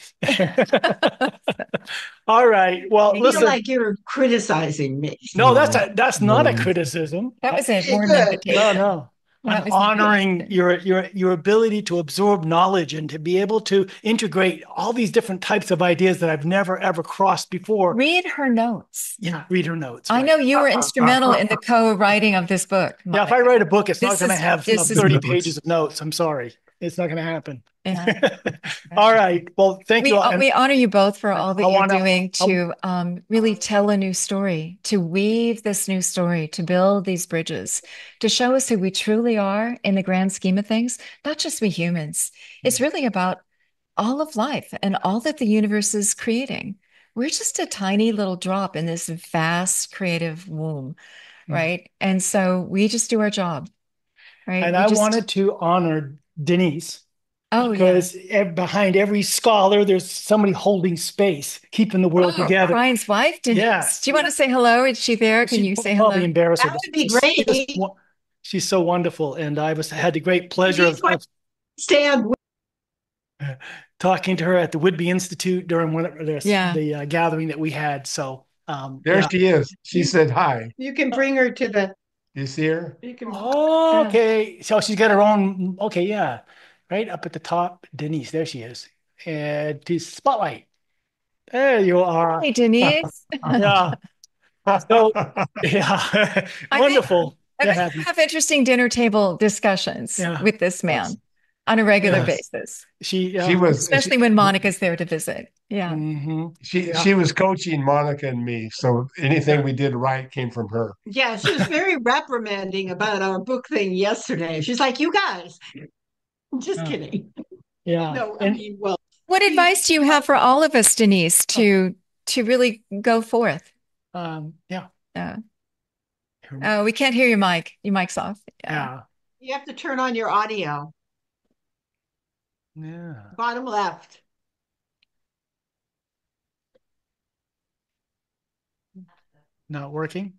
all right. Well, I feel listen. like you're criticizing me. No, that's not a criticism. That was a warm Good. invitation. No. That I'm was an honoring invitation. your ability to absorb knowledge and to be able to integrate all these different types of ideas that I've never ever crossed before. Read her notes. Yeah, read her notes. I right. know you were instrumental in the co-writing of this book. Yeah, if I write a book, it's not This going to is- have this is- 30 pages of notes. I'm sorry. It's not going to happen. Yeah. All right. Well, thank you all. And We honor you both for all that I you're wanna- doing to really tell a new story, to weave this new story, to build these bridges, to show us who we truly are in the grand scheme of things, not just we humans. It's really about all of life and all that the universe is creating. We're just a tiny little drop in this vast creative womb, right? And so we just do our job, right? and We I just- wanted to honor Denise. Oh, yeah. Because behind every scholar, there's somebody holding space, keeping the world together. Brian's wife, Denise. Yes. Do you want to say hello? Is she there? Can you say hello? Probably embarrass her. That but would be she's great. just she's so wonderful, and I had the great pleasure of Stand with talking to her at the Whitby Institute during Yeah. the gathering that we had. So There yeah. she is. She said hi. you can bring her to the You see her? you can Oh, Yeah. okay. So she's got her own. Okay, yeah, right up at the top, Denise. There she is, and to spotlight. There you are. Hey, Denise. Yeah. So yeah, wonderful. I to bet have you you. have interesting dinner table discussions Yeah. with this man on a regular Yes. basis, She especially when Monica's there to visit. Yeah. Mhm. She was coaching Monica and me, so anything we did right came from her. Yeah, she was very reprimanding about our book thing yesterday. She's like, "You guys," just Yeah. kidding. Yeah. No, I And mean, well, What advice do you have for all of us, Denise, to really go forth? yeah. Oh, we can't hear your mic. Your mic's off. Yeah. you have to turn on your audio, Yeah. bottom left. Not working.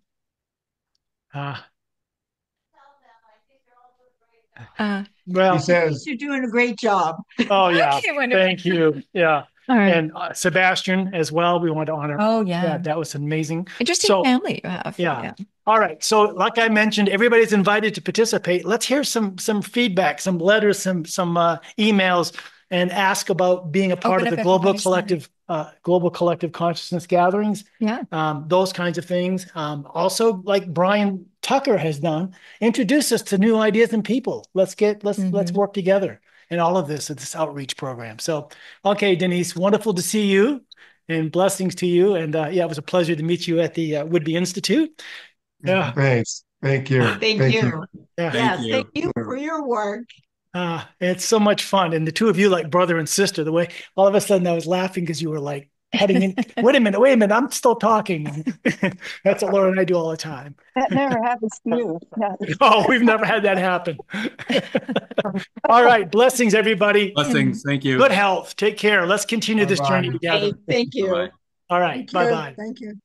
Well, He says, You're doing a great job. oh yeah. Okay, wonderful. Thank you. Yeah. All right. And Sebastian as well. We want to honor. Oh, yeah. That was amazing. Interesting So- family you have. Yeah. All right. So, like I mentioned, everybody's invited to participate. Let's hear some feedback, some letters, some emails, and ask about being a part Open of the up global everybody's collective consciousness gatherings. Yeah. Those kinds of things. Also, like Brian Tucker has done, introduce us to new ideas and people. Let's work together in all of this outreach program. So, okay, Denise, wonderful to see you, and blessings to you. And yeah, it was a pleasure to meet you at the Whitby Institute. Yeah. thanks. Thank you. Thank you. Yeah. Yes, thank you for your work. It's so much fun. And the two of you like brother and sister, the way all of a sudden I was laughing because you were like heading in. Wait a minute, I'm still talking. That's what Laura and I do all the time. That never happens to you. No. Oh, we've never had that happen. All right. Blessings, everybody. Blessings. Thank you. Good health. Take care. Let's continue this journey together. Thank you. Bye-bye. All right. Bye-bye. Thank you.